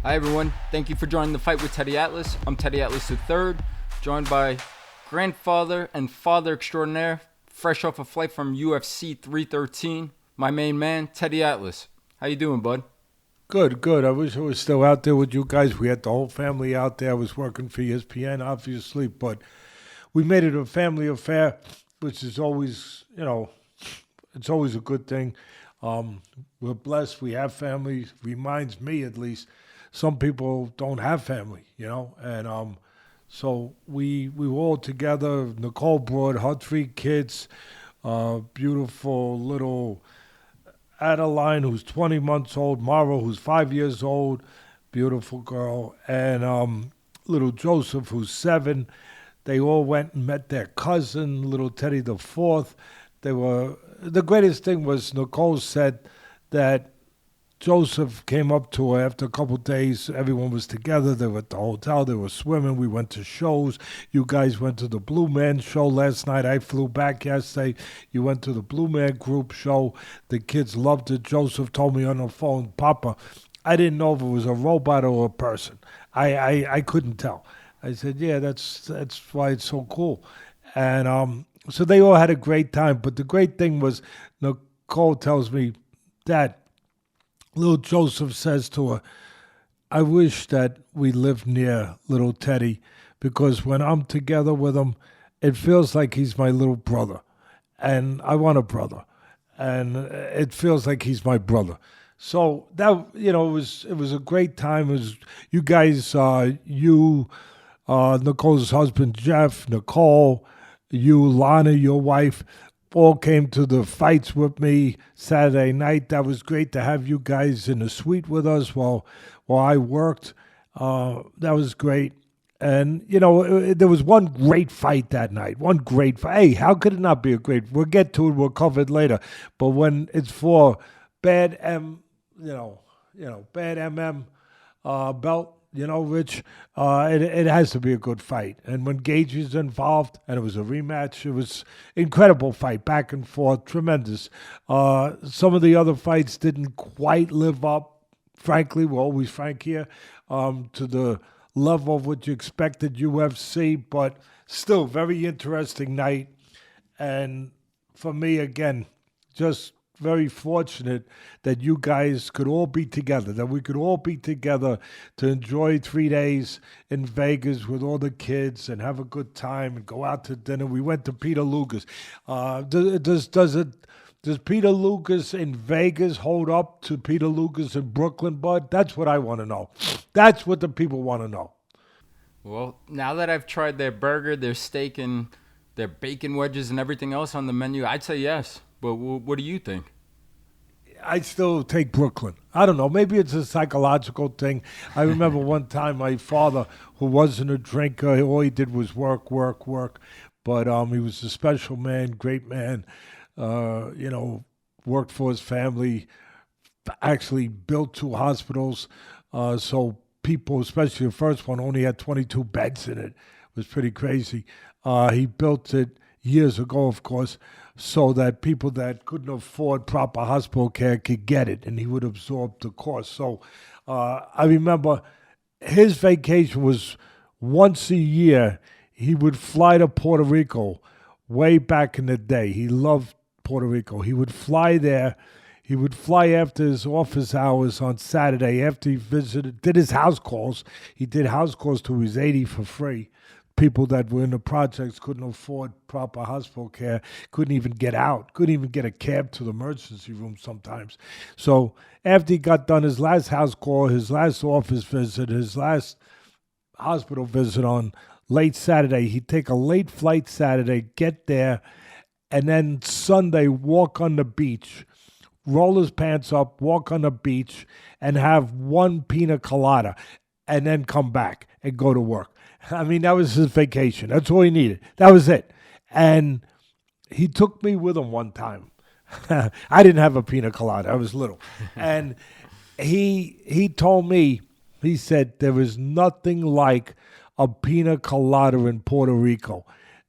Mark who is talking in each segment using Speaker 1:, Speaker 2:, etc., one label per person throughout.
Speaker 1: Hi everyone, thank you for joining the Fight with Teddy Atlas. I'm Teddy Atlas III, joined by grandfather and father extraordinaire, fresh off a flight from UFC 313, my main man, Teddy Atlas. How you doing, bud?
Speaker 2: Good. I wish I was still out there with you guys. We had the whole family out there. I was working for ESPN, obviously, but we made it a family affair, which is always, it's always a good thing. We're blessed. We have family. Reminds me, at least, some people don't have family, and so we were all together. Nicole brought her 3 kids, beautiful little Adeline, who's 20 months old, Mara, who's 5 years old, beautiful girl, and little Joseph, who's 7. They all went and met their cousin, little Teddy the Fourth. The greatest thing was Nicole said that Joseph came up to her after a couple of days. Everyone was together. They were at the hotel. They were swimming. We went to shows. You guys went to the Blue Man show last night. I flew back yesterday. You went to the Blue Man group show. The kids loved it. Joseph told me on the phone, Papa, I didn't know if it was a robot or a person. I couldn't tell. I said, yeah, that's why it's so cool. And so they all had a great time. But the great thing was Nicole tells me, Dad, little Joseph says to her, I wish that we lived near little Teddy because when I'm together with him, it feels like he's my little brother. And I want a brother. And it feels like he's my brother. So that, it was a great time. It was you guys, Nicole's husband, Jeff, Nicole, you, Lana, your wife, all came to the fights with me Saturday night. That was great to have you guys in the suite with us while I worked. That was great. And, there was one great fight that night. One great fight. Hey, how could it not be a great? We'll get to it. We'll cover it later. But when it's for bad bad MM belt, Rich, it has to be a good fight. And when Gaethje's involved, and it was a rematch, it was incredible fight, back and forth, tremendous. Some of the other fights didn't quite live up, frankly, we're always frank here, to the level of what you expected UFC, but still, very interesting night. And for me, again, just very fortunate that you guys could all be together, that we could all be together to enjoy 3 days in Vegas with all the kids and have a good time and go out to dinner. We went to Peter Luger's. Does Peter Luger's in Vegas hold up to Peter Luger's in Brooklyn, bud? That's what I want to know. That's what the people want to know.
Speaker 1: Well, now that I've tried their burger, their steak, and their bacon wedges and everything else on the menu, I'd say yes. But what do you think?
Speaker 2: I still take Brooklyn. I don't know. Maybe it's a psychological thing. I remember one time my father, who wasn't a drinker, all he did was work. But he was a special man, great man. Worked for his family. Actually built 2 hospitals. So people, especially the first one, only had 22 beds in it. It was pretty crazy. He built it years ago, of course, so that people that couldn't afford proper hospital care could get it, and he would absorb the cost. So I remember his vacation was once a year. He would fly to Puerto Rico way back in the day. He loved Puerto Rico. He would fly there. He would fly after his office hours on Saturday after he did his house calls. He did house calls till he was 80 for free. People that were in the projects couldn't afford proper hospital care, couldn't even get out, couldn't even get a cab to the emergency room sometimes. So after he got done his last house call, his last office visit, his last hospital visit on late Saturday, he'd take a late flight Saturday, get there, and then Sunday walk on the beach, roll his pants up, walk on the beach, and have 1 pina colada, and then come back and go to work. I mean, that was his vacation. That's all he needed. That was it. And he took me with him one time. I didn't have a pina colada. I was little. And he told me, he said, there is nothing like a pina colada in Puerto Rico.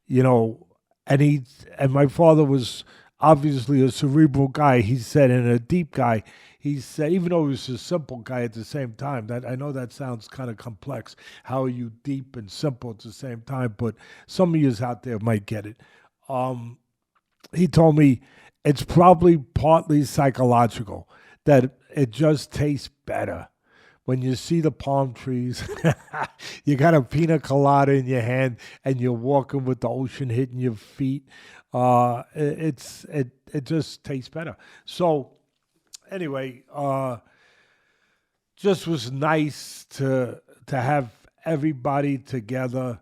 Speaker 2: And my father was obviously a cerebral guy, he said, and a deep guy. He said, even though he was a simple guy at the same time, that I know that sounds kind of complex. How are you deep and simple at the same time? But some of you out there might get it. He told me it's probably partly psychological, that it just tastes better. When you see the palm trees, you got a pina colada in your hand, and you're walking with the ocean hitting your feet. It just tastes better. So anyway, just was nice to have everybody together,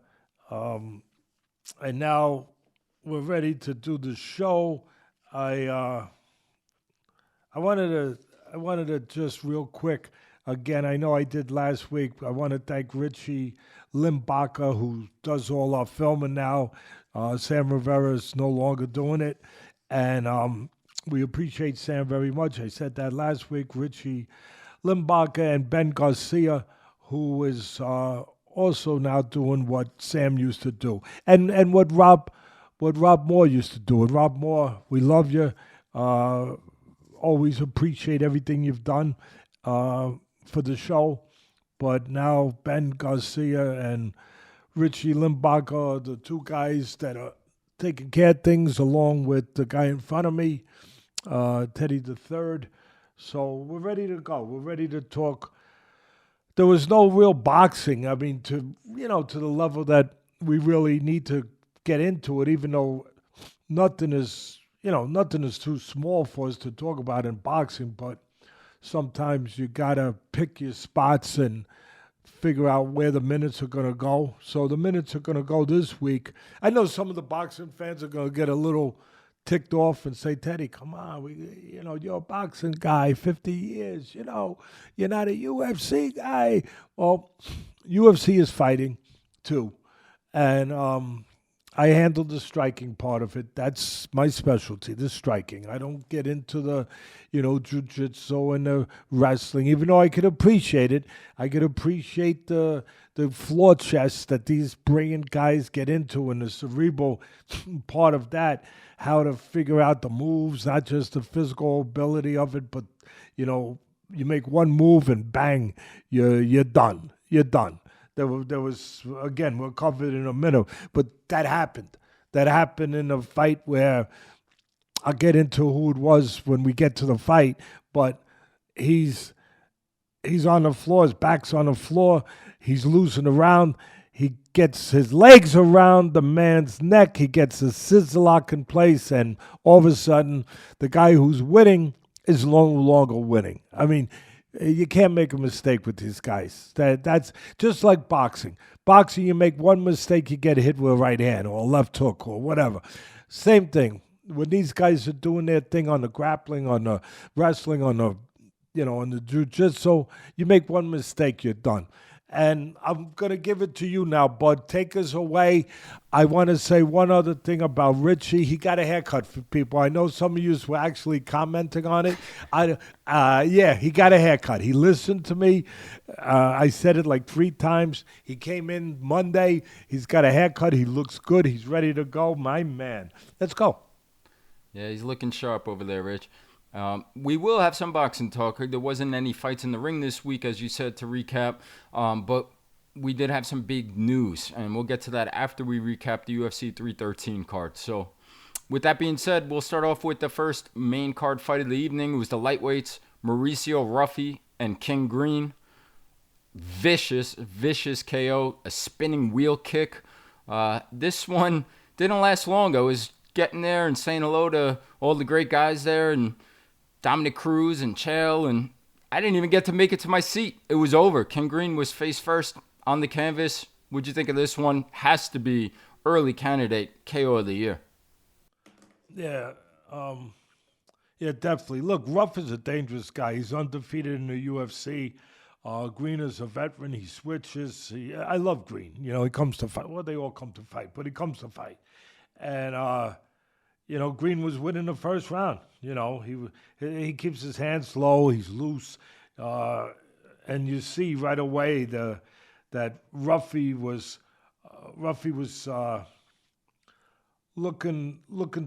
Speaker 2: and now we're ready to do the show. I wanted to just real quick. Again, I know I did last week. I want to thank Richie Limbaka, who does all our filming now. Sam Rivera is no longer doing it. And we appreciate Sam very much. I said that last week. Richie Limbaka and Ben Garcia, who is also now doing what Sam used to do. And what Rob Moore used to do. And Rob Moore, we love you. Always appreciate everything you've done for the show, but now Ben Garcia and Richie Limbaka are the two guys that are taking care of things, along with the guy in front of me, Teddy the Third. So we're ready to go. We're ready to talk. There was no real boxing. I mean, to the level that we really need to get into it, even though nothing is too small for us to talk about in boxing, but sometimes you gotta pick your spots and figure out where the minutes are gonna go. So the minutes are gonna go this week. I know some of the boxing fans are gonna get a little ticked off and say, Teddy, come on, you're a boxing guy, 50 years, you're not a UFC guy. Well, UFC is fighting too. And I handle the striking part of it. That's my specialty, the striking. I don't get into the, jiu-jitsu and the wrestling, even though I could appreciate it. I could appreciate the floor chess that these brilliant guys get into, and the cerebral part of that, how to figure out the moves, not just the physical ability of it, but, you make one move and bang, you're done. You're done. There was, again, we'll cover it in a minute, but that happened. That happened in a fight where I'll get into who it was when we get to the fight, but he's on the floor, his back's on the floor, he's losing around, he gets his legs around the man's neck, he gets a scissor lock in place, and all of a sudden, the guy who's winning is no longer winning. I mean, you can't make a mistake with these guys. That's just like boxing. Boxing, you make one mistake, you get hit with a right hand or a left hook or whatever. Same thing. When these guys are doing their thing on the grappling, on the wrestling, on the jiu-jitsu, you make one mistake, you're done. And I'm going to give it to you now, Bud. Take us away. I want to say one other thing about Richie. He got a haircut for people. I know some of you were actually commenting on it. Yeah, he got a haircut. He listened to me. I said it like 3 times. He came in Monday. He's got a haircut. He looks good. He's ready to go. My man. Let's go.
Speaker 1: Yeah, he's looking sharp over there, Rich. We will have some boxing talk. There wasn't any fights in the ring this week, as you said, to recap. But we did have some big news, and we'll get to that after we recap the UFC 313 card. So with that being said, we'll start off with the first main card fight of the evening. It was the lightweights, Mauricio, Ruffy, and King Green. Vicious KO, a spinning wheel kick. This one didn't last long. I was getting there and saying hello to all the great guys there, and Dominic Cruz and Chael, and I didn't even get to make it to my seat. It was over. King Green was face first on the canvas. What'd you think of this one? Has to be early candidate KO of the year.
Speaker 2: Yeah, definitely. Look, Ruff is a dangerous guy. He's undefeated in the UFC. Green is a veteran. He switches. I love Green. He comes to fight. Well, they all come to fight, but he comes to fight. And, Green was winning the first round. He keeps his hands low. He's loose. And you see right away that Ruffy was looking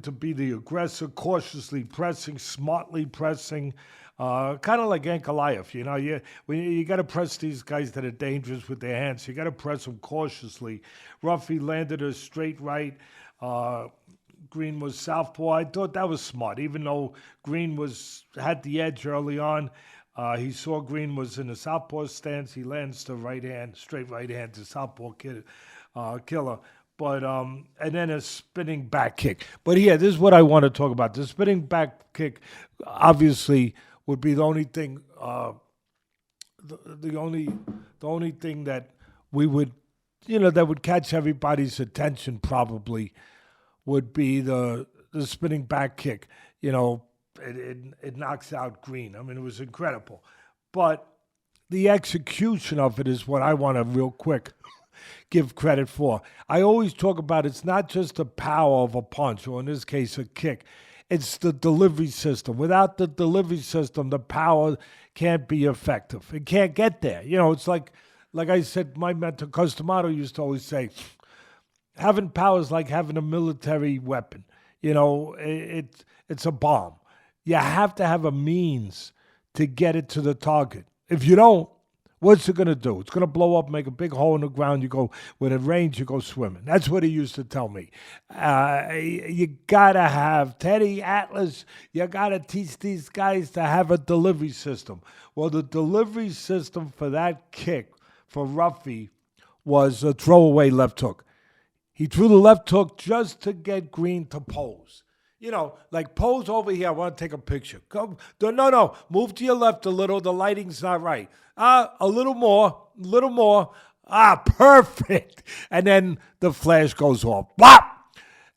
Speaker 2: to be the aggressor, cautiously pressing, smartly pressing, kind of like Ankalaev. You got to press these guys that are dangerous with their hands. You got to press them cautiously. Ruffy landed a straight right. Green was southpaw. I thought that was smart, even though Green had the edge early on. He saw Green was in a southpaw stance. He lands the right hand, straight right hand to southpaw killer. But and then a spinning back kick. But yeah, this is what I want to talk about. The spinning back kick, obviously, would be the only thing. The only thing that we would, that would catch everybody's attention probably would be the spinning back kick. It knocks out Green. I mean, it was incredible. But the execution of it is what I want to real quick give credit for. I always talk about it's not just the power of a punch, or in this case, a kick. It's the delivery system. Without the delivery system, the power can't be effective. It can't get there. It's like I said, my mentor, Customato, used to always say, having power is like having a military weapon. It's a bomb. You have to have a means to get it to the target. If you don't, what's it going to do? It's going to blow up, make a big hole in the ground. You go, with a range, you go swimming. That's what he used to tell me. You got to have Teddy Atlas. You got to teach these guys to have a delivery system. Well, the delivery system for that kick for Ruffy was a throwaway left hook. He threw the left hook just to get Green to pose. Like pose over here. I want to take a picture. No. Move to your left a little. The lighting's not right. A little more. Perfect. And then the flash goes off. Blah!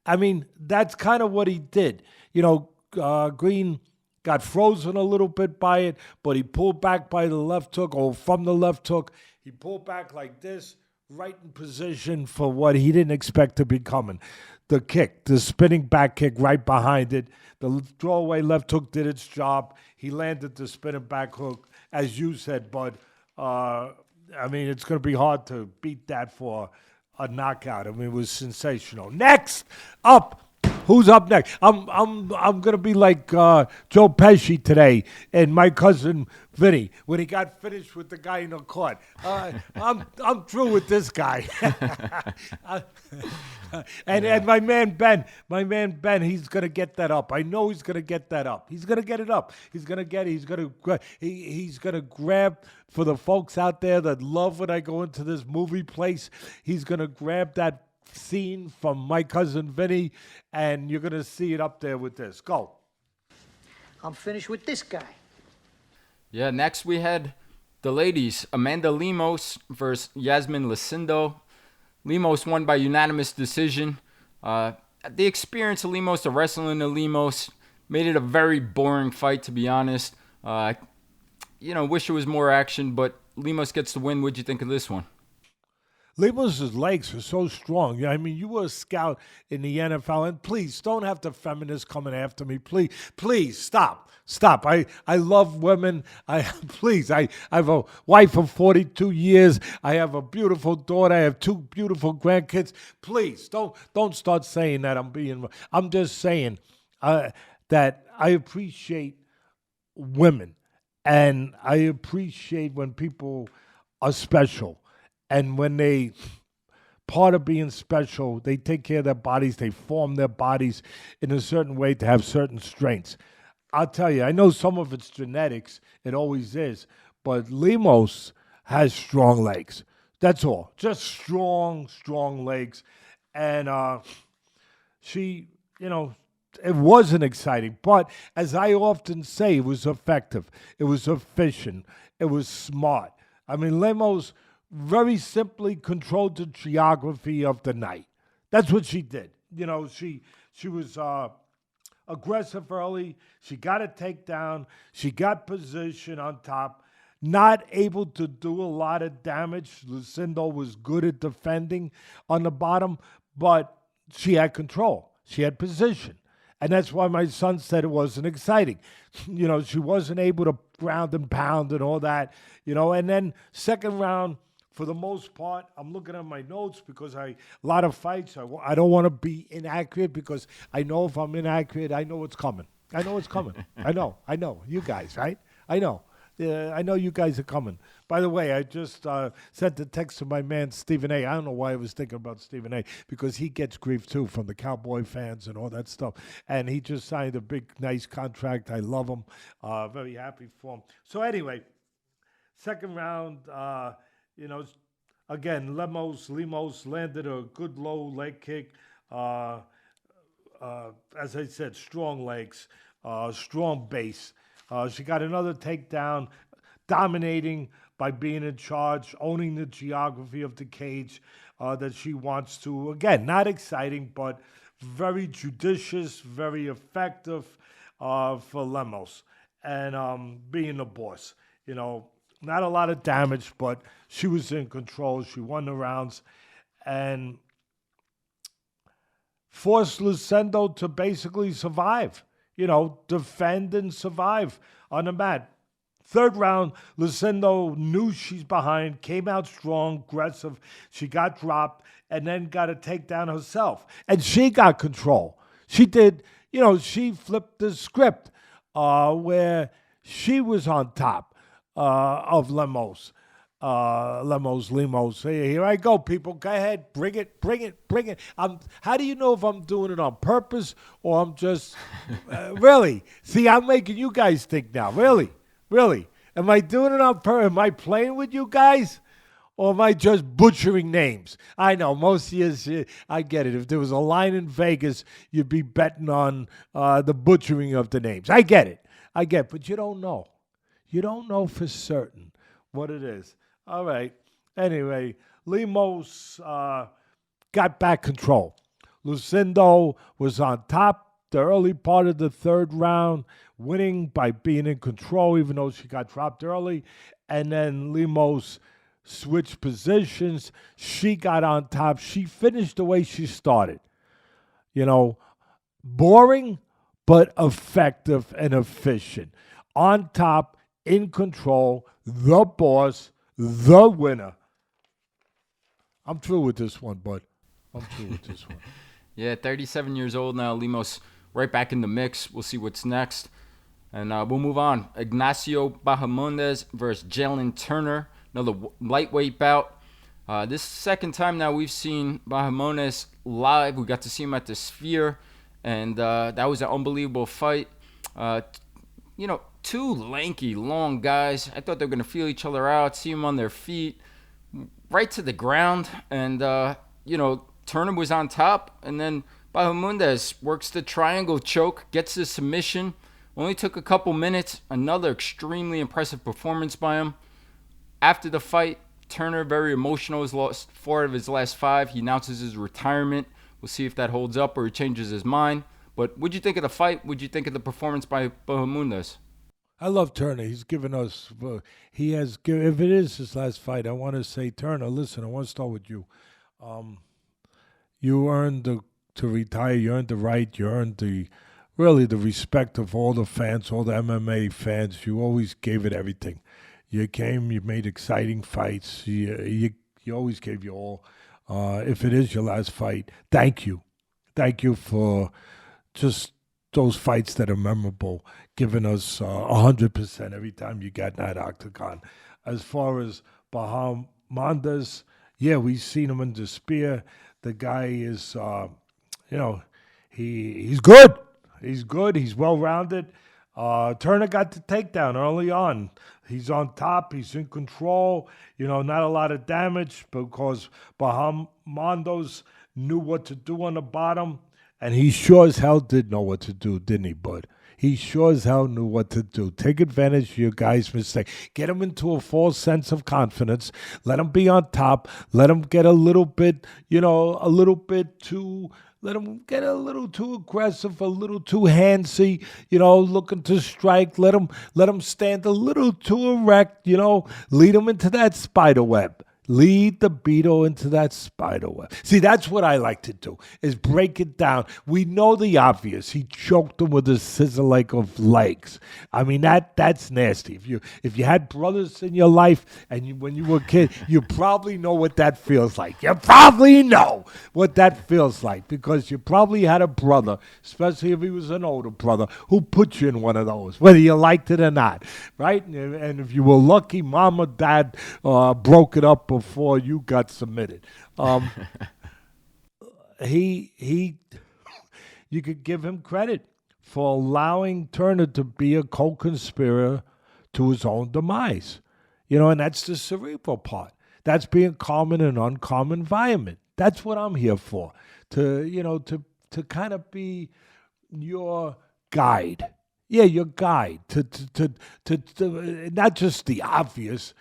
Speaker 2: I mean, that's kind of what he did. Green got frozen a little bit by it, but he pulled back by the left hook, or from the left hook. He pulled back like this, right in position for what he didn't expect to be coming. The kick, the spinning back kick right behind it. The throwaway left hook did its job. He landed the spinning back hook, as you said, Bud. It's going to be hard to beat that for a knockout. It was sensational. Next up, who's up next? I'm going to be like Joe Pesci today and my cousin Vinny when he got finished with the guy in the court. I'm through with this guy. And my man Ben, he's gonna get that up. I know he's gonna get that up. He's gonna get it up. He's gonna grab for the folks out there that love when I go into this movie place. He's gonna grab that scene from my cousin Vinny, and you're gonna see it up there with this. Go.
Speaker 3: I'm finished with this guy.
Speaker 1: Yeah, next we had the ladies, Amanda Lemos versus Iasmin Lucindo. Lemos won by unanimous decision. The experience of Lemos, the wrestling of Lemos, made it a very boring fight, to be honest. Wish there was more action, but Lemos gets the win. What'd you think of this one?
Speaker 2: Lemos' legs are so strong. You were a scout in the NFL, and please don't have the feminists coming after me. Please stop. I love women. I have a wife of 42 years. I have a beautiful daughter. I have 2 beautiful grandkids. Please don't start saying that I'm just saying that I appreciate women, and I appreciate when people are special. And when part of being special, they take care of their bodies, they form their bodies in a certain way to have certain strengths. I'll tell you, I know some of it's genetics, it always is, but Lemos has strong legs. That's all, just strong legs. And she, it wasn't exciting, but as I often say, it was effective, it was efficient, it was smart. Lemos very simply controlled the geography of the night. That's what she did. She was aggressive early. She got a takedown. She got position on top. Not able to do a lot of damage. Lucindo was good at defending on the bottom, but she had control. She had position. And that's why my son said it wasn't exciting. She wasn't able to ground and pound and all that. And then second round, For the most part, I'm looking at my notes because a lot of fights, I don't want to be inaccurate because I know if I'm inaccurate, I know what's coming. I know what's coming. I know. You guys, right? I know. I know you guys are coming. By the way, I just sent a text to my man, Stephen A. I don't know why I was thinking about Stephen A. because he gets grief, too, from the Cowboy fans and all that stuff. And he just signed a big, nice contract. I love him. Very happy for him. So anyway, second round, again, Lemos landed a good low leg kick. As I said, strong legs, strong base. She got another takedown, dominating by being in charge, owning the geography of the cage that she wants to. Again, not exciting, but very judicious, very effective for Lemos. And being the boss, not a lot of damage, but she was in control. She won the rounds and forced Lucindo to basically survive, defend and survive on the mat. Third round, Lucindo knew she's behind, came out strong, aggressive. She got dropped and then got a takedown herself. And she got control. She did, she flipped the script where she was on top of Lemos. Lemos. Hey, here I go, people. Go ahead. Bring it. How do you know if I'm doing it on purpose or I'm just... really? See, I'm making you guys think now. Really? Am I doing it on purpose? Am I playing with you guys? Or am I just butchering names? I know, most of you, I get it. If there was a line in Vegas, you'd be betting on the butchering of the names. I get it. But you don't know. You don't know for certain what it is. All right. Anyway, Lemos got back control. Lucindo was on top the early part of the third round, winning by being in control, even though she got dropped early. And then Lemos switched positions. She got on top. She finished the way she started. Boring, but effective and efficient. On top, in control, the boss, the winner. I'm through with this one, bud.
Speaker 1: Yeah, 37 years old now. Lemos right back in the mix. We'll see what's next. And we'll move on. Ignacio Bahamondes versus Jalin Turner. Another lightweight bout. This second time now we've seen Bahamondes live. We got to see him at the Sphere. And that was an unbelievable fight. Two lanky, long guys. I thought they were going to feel each other out, see them on their feet, right to the ground. And, Turner was on top. And then Bahamondes works the triangle choke, gets the submission. Only took a couple minutes. Another extremely impressive performance by him. After the fight, Turner, very emotional, has lost 4 of his last 5. He announces his retirement. We'll see if that holds up or he changes his mind. But what'd you think of the fight? What'd you think of the performance by Bahamondes?
Speaker 2: I love Turner. He's given us, if it is his last fight, I want to say, Turner, listen, I want to start with you. You earned to retire, you earned the right, you earned the respect of all the fans, all the MMA fans. You always gave it everything. You came, you made exciting fights. You always gave your all. If it is your last fight, thank you. Thank you for just those fights that are memorable, giving us 100% every time you got in that octagon. As far as Bahamondes, yeah, we've seen him in the Spear. The guy is, he's good. He's good. He's well-rounded. Turner got the takedown early on. He's on top. He's in control. Not a lot of damage because Bahamondes knew what to do on the bottom. And he sure as hell did know what to do, didn't he, bud? He sure as hell knew what to do. Take advantage of your guy's mistake. Get him into a false sense of confidence. Let him be on top. Let him get a little bit, let him get a little too aggressive, a little too handsy, looking to strike. Let him stand a little too erect, lead him into that spider web. Lead the beetle into that spider web. See, that's what I like to do, is break it down. We know the obvious. He choked him with a scissor like of legs. I mean, that's nasty. If you had brothers in your life and when you were a kid, you probably know what that feels like. You probably know what that feels like because you probably had a brother, especially if he was an older brother, who put you in one of those, whether you liked it or not, right? And if you were lucky, mom or dad broke it up before you got submitted. You could give him credit for allowing Turner to be a co-conspirator to his own demise. And that's the cerebral part. That's being calm in an uncalm environment. That's what I'm here for. To kind of be your guide. Yeah, your guide. To not just the obvious,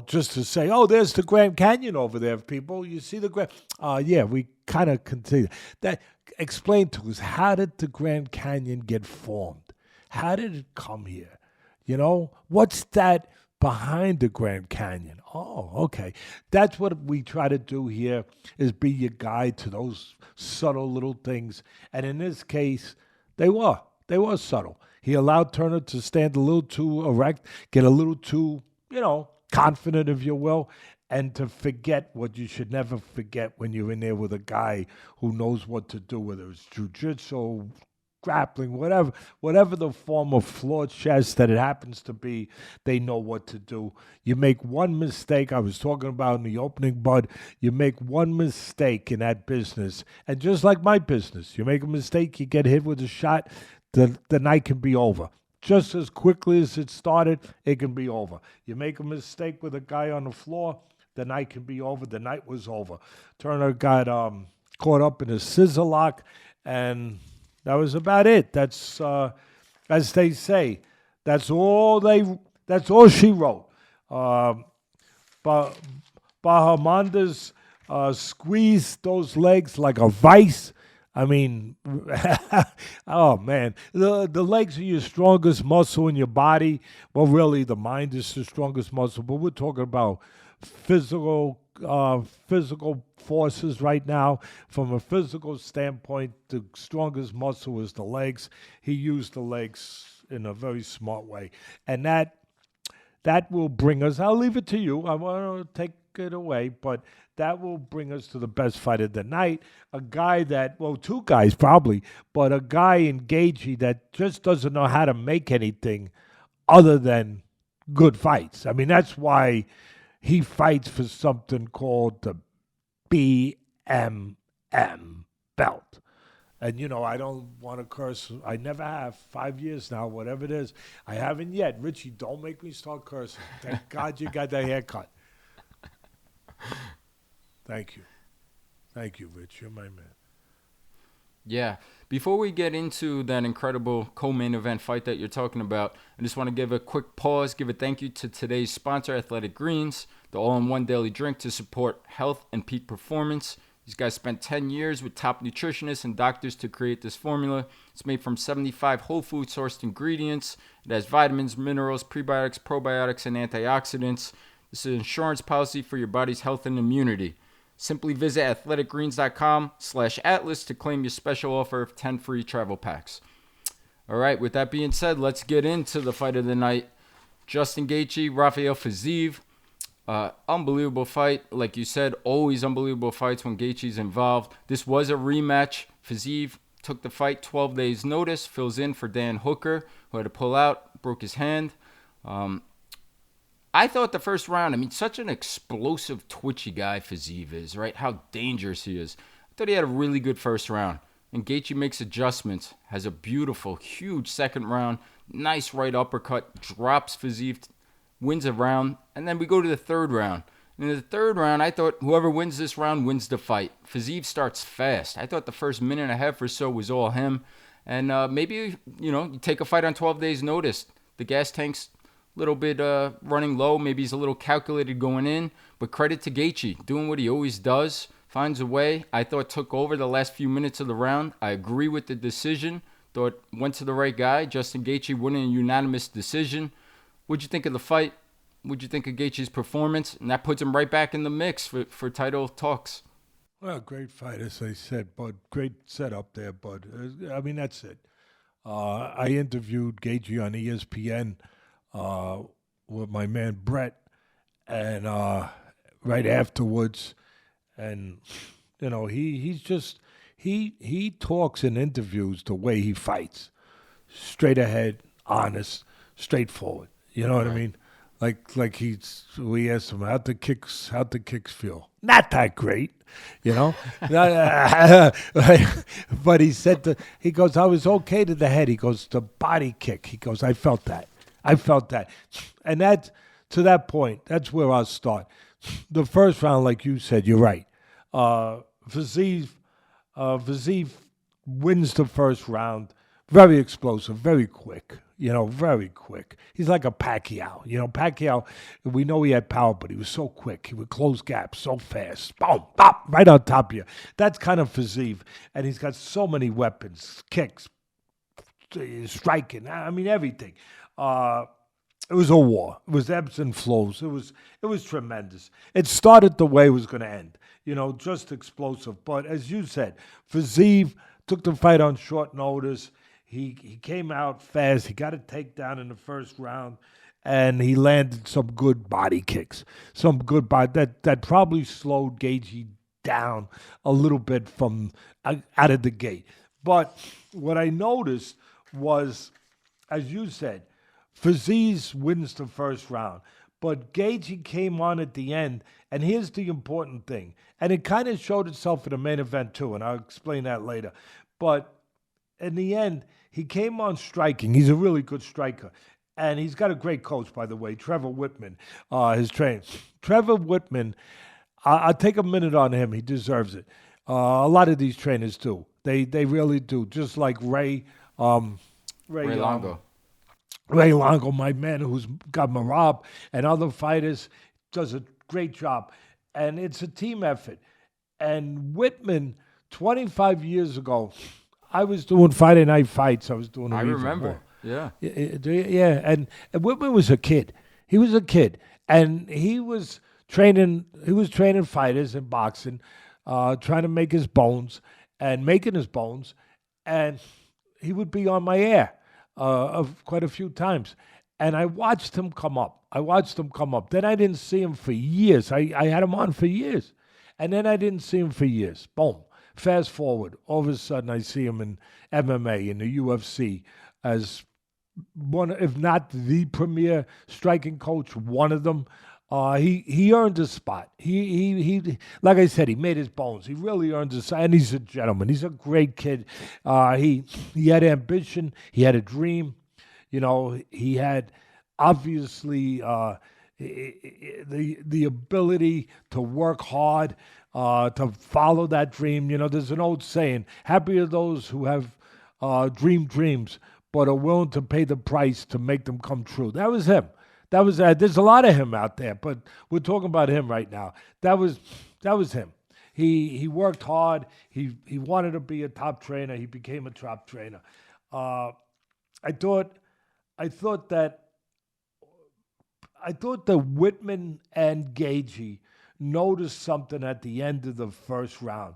Speaker 2: just to say, oh, there's the Grand Canyon over there, people. You see the Grand... yeah, we kind of continue. That explain to us, how did the Grand Canyon get formed? How did it come here? What's that behind the Grand Canyon? Oh, okay. That's what we try to do here, is be your guide to those subtle little things. And in this case, they were subtle. He allowed Turner to stand a little too erect, get a little too, confident, if you will, and to forget what you should never forget when you're in there with a guy who knows what to do, whether it's jiu-jitsu, grappling, whatever the form of flawed chess that it happens to be, they know what to do. You make one mistake, I was talking about in the opening, Bud, you make one mistake in that business, and just like my business, you make a mistake, you get hit with a shot, the night can be over. Just as quickly as it started, it can be over. You make a mistake with a guy on the floor, the night can be over. The night was over. Turner got caught up in a scissor lock, and that was about it. That's, as they say, that's all she wrote. Bahamondes squeezed those legs like a vice. I mean, oh man, the legs are your strongest muscle in your body. Well, really, the mind is the strongest muscle, but we're talking about physical forces right now. From a physical standpoint, the strongest muscle is the legs. He used the legs in a very smart way, and that will bring us. I'll leave it to you. I want to take it away, but that will bring us to the best fight of the night. A guy two guys probably, but a guy in Gaethje that just doesn't know how to make anything other than good fights. I mean, that's why he fights for something called the BMM belt. And, I don't want to curse. I never have. 5 years now, whatever it is. I haven't yet. Richie, don't make me start cursing. Thank God you got that haircut. Thank you. Thank you, Rich. You're my man.
Speaker 1: Yeah. Before we get into that incredible co-main event fight that you're talking about, I just want to give a quick pause, give a thank you to today's sponsor, Athletic Greens, the all-in-one daily drink to support health and peak performance. These guys spent 10 years with top nutritionists and doctors to create this formula. It's made from 75 whole food sourced ingredients. It has vitamins, minerals, prebiotics, probiotics, and antioxidants. This is an insurance policy for your body's health and immunity. Simply visit athleticgreens.com/atlas to claim your special offer of 10 free travel packs. All right, with that being said, let's get into the fight of the night. Justin Gaethje, Rafael Fiziev. Unbelievable fight. Like you said, always unbelievable fights when Gaethje's involved. This was a rematch. Fiziev took the fight 12 days notice, fills in for Dan Hooker, who had to pull out, broke his hand. I thought the first round, such an explosive, twitchy guy Fiziev is, right? How dangerous he is. I thought he had a really good first round. And Gaethje makes adjustments, has a beautiful, huge second round, nice right uppercut, drops Fiziev, wins a round, and then we go to the third round. And in the third round, I thought whoever wins this round wins the fight. Fiziev starts fast. I thought the first minute and a half or so was all him. And maybe, you take a fight on 12 days notice. The gas tank's little bit running low. Maybe he's a little calculated going in. But credit to Gaethje, doing what he always does. Finds a way. I thought took over the last few minutes of the round. I agree with the decision. Thought went to the right guy. Justin Gaethje winning a unanimous decision. What'd you think of the fight? What'd you think of Gaethje's performance? And that puts him right back in the mix for title talks.
Speaker 2: Well, great fight, as I said, but great setup there, bud. I mean, that's it. I interviewed Gaethje on ESPN with my man Brett, and right afterwards, and you know, he talks in interviews the way he fights, straight ahead, honest, straightforward. You know what I mean? Like we asked him how'd the kicks feel? Not that great, you know. But he said he goes, I was okay to the head. He goes, the body kick. He goes, I felt that, and that to that point, that's where I'll start. The first round, like you said, you're right. Fiziev wins the first round. Very explosive, very quick. You know, very quick. He's like a Pacquiao. You know, Pacquiao, we know he had power, but he was so quick. He would close gaps so fast. Boom, bop, right on top of you. That's kind of Fiziev. And he's got so many weapons, kicks, striking. I mean, everything. It was a war. It was ebbs and flows. It was tremendous. It started the way it was going to end. You know, just explosive. But as you said, Fiziev took the fight on short notice. He came out fast. He got a takedown in the first round, and he landed some good body kicks. Some good body that probably slowed Gaethje down a little bit from out of the gate. But what I noticed was, as you said, Fiziev wins the first round, but Gaethje came on at the end, and here's the important thing, and it kind of showed itself in the main event too, and I'll explain that later. But in the end, he came on striking. He's a really good striker. And he's got a great coach, by the way, Trevor Whitman, his trainer. Trevor Whitman, I'll take a minute on him. He deserves it. A lot of these trainers do. They really do. Just like Ray
Speaker 1: Longo.
Speaker 2: Ray Longo, my man who's got Marab and other fighters, does a great job. And it's a team effort. And Whitman, 25 years ago, I was doing Friday night fights. I was doing. I
Speaker 1: remember. Yeah.
Speaker 2: Yeah. And Whitman was a kid. He was a kid, and he was training. He was training fighters in boxing, trying to make his bones and making his bones. And he would be on my air of quite a few times. And I watched him come up. Then I didn't see him for years. I had him on for years, and then I didn't see him for years. Boom. Fast forward, all of a sudden I see him in MMA, in the UFC, as one, if not the premier striking coach, one of them. He earned his spot. He like I said, he made his bones. He really earned his spot, and he's a gentleman. He's a great kid. He had ambition. He had a dream. You know, he had obviously the ability to work hard. To follow that dream. You know, there's an old saying, happy are those who have dreams, but are willing to pay the price to make them come true. That was him. There's a lot of him out there, but we're talking about him right now. That was him. He worked hard. He wanted to be a top trainer. He became a top trainer. I thought that Whitman and Gaethje noticed something at the end of the first round,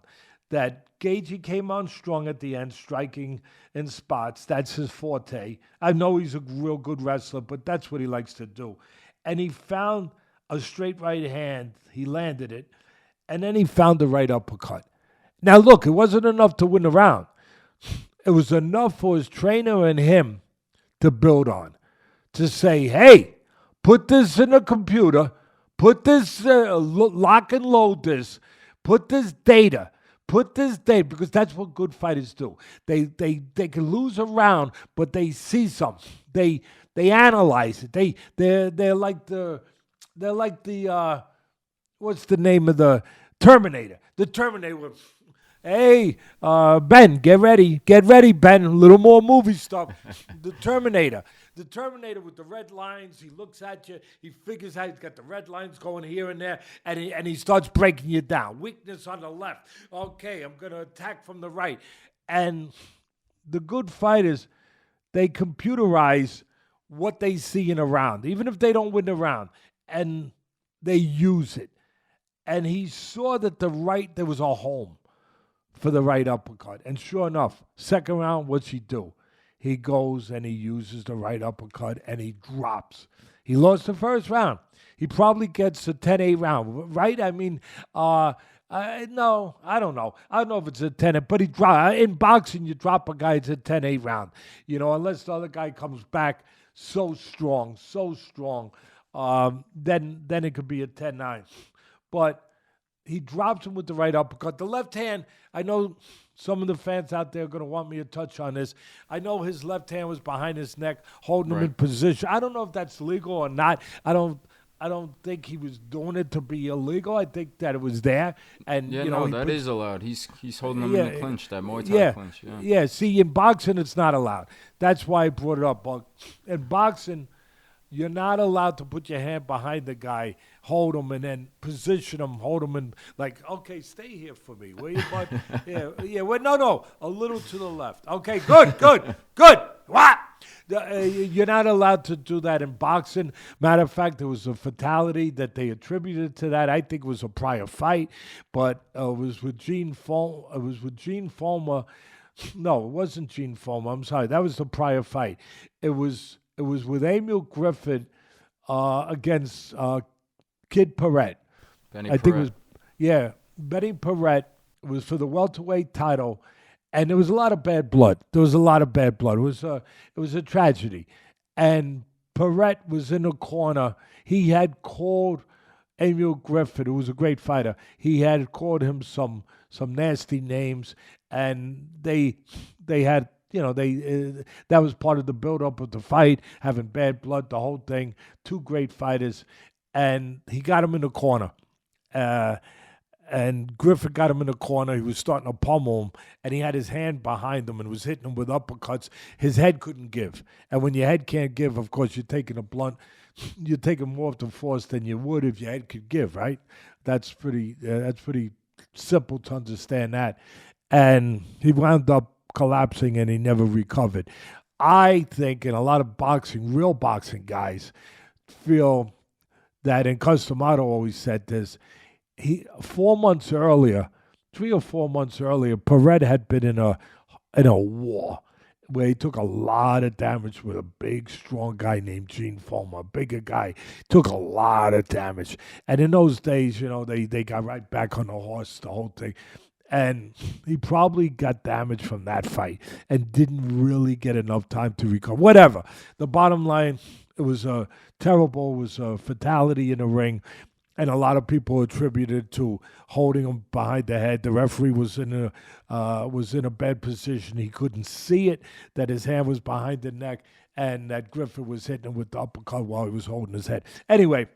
Speaker 2: that Gaethje came on strong at the end, striking in spots. That's his forte. I know he's a real good wrestler, but that's what he likes to do. And he found a straight right hand. He landed it. And then he found the right uppercut. Now, look, it wasn't enough to win the round. It was enough for his trainer and him to build on, to say, hey, put this in a computer. Put this, lock and load this. Put this data, because that's what good fighters do. They can lose a round, but they see something. They analyze it. They're like the what's the name of the Terminator? The Terminator. Hey, Ben, get ready, Ben. A little more movie stuff. The Terminator with the red lines. He looks at you. He figures out he's got the red lines going here and there, and he starts breaking you down. Weakness on the left. Okay, I'm going to attack from the right. And the good fighters, they computerize what they see in a round, even if they don't win the round. and they use it. And he saw that there was a home for the right uppercut. And sure enough, second round, what's he do? He goes and he uses the right uppercut and he drops. He lost the first round. He probably gets a 10-8 round, right? I mean, no, I don't know. I don't know if it's a 10, but he dropped. In boxing, you drop a guy, it's a 10-8 round. Unless the other guy comes back so strong, then it could be a 10-9. But he drops him with the right uppercut. The left hand, I know some of the fans out there are going to want me to touch on this. I know his left hand was behind his neck, holding him in position. I don't know if that's legal or not. I don't think he was doing it to be illegal. I think that it was there. And
Speaker 1: that is allowed. He's holding him in the clinch, that Muay Thai clinch.
Speaker 2: Yeah. See, in boxing, it's not allowed. That's why I brought it up. But in boxing, you're not allowed to put your hand behind the guy, hold him, and then position him, hold him, and okay, stay here for me, will you, bud? Well, no, a little to the left. Okay, good. What? You're not allowed to do that in boxing. Matter of fact, there was a fatality that they attributed to that. I think it was a prior fight, but it was with Gene Fulmer. No, it wasn't Gene Fulmer. I'm sorry. That was the prior fight. It was with Emil Griffith against Kid Perret.
Speaker 1: Benny
Speaker 2: I
Speaker 1: Perret.
Speaker 2: think it was, Benny Perret. It was for the welterweight title, and there was a lot of bad blood. It was a tragedy, and Perret was in the corner. He had called Emil Griffith, who was a great fighter. He had called him some nasty names, and they had. That was part of the build-up of the fight, having bad blood, the whole thing. Two great fighters, and he got him in the corner. And Griffith got him in the corner. He was starting to pummel him, and he had his hand behind him and was hitting him with uppercuts. His head couldn't give. And when your head can't give, of course, you're taking a blunt. You're taking more of the force than you would if your head could give, right? That's pretty simple to understand that. And he wound up collapsing, and he never recovered. I think, and a lot of real boxing guys feel that, and Customato always said this, 3 or 4 months earlier, Perret had been in a war where he took a lot of damage with a big, strong guy named Gene Fulmer, a bigger guy, took a lot of damage. And in those days, they got right back on the horse, the whole thing. And he probably got damage from that fight and didn't really get enough time to recover. Whatever. The bottom line, it was a fatality in the ring, and a lot of people attributed to holding him behind the head. The referee was in a bad position. He couldn't see it, that his hand was behind the neck, and that Griffith was hitting him with the uppercut while he was holding his head. Anyway,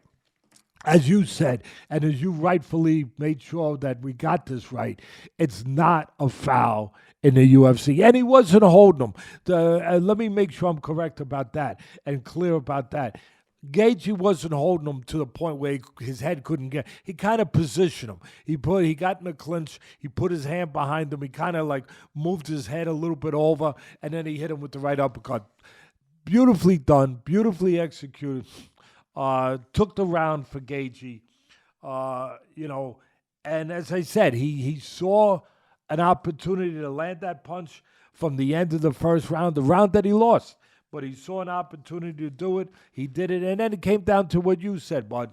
Speaker 2: as you said, and as you rightfully made sure that we got this right, it's not a foul in the UFC. And he wasn't holding him. Let me make sure I'm correct about that and clear about that. Gaethje wasn't holding him to the point where his head couldn't get. He kind of positioned him. He got in the clinch. He put his hand behind him. He kind of moved his head a little bit over, and then he hit him with the right uppercut. Beautifully done. Beautifully executed. Took the round for Gaethje, and as I said, he saw an opportunity to land that punch from the end of the first round, the round that he lost. But he saw an opportunity to do it. He did it, and then it came down to what you said, bud.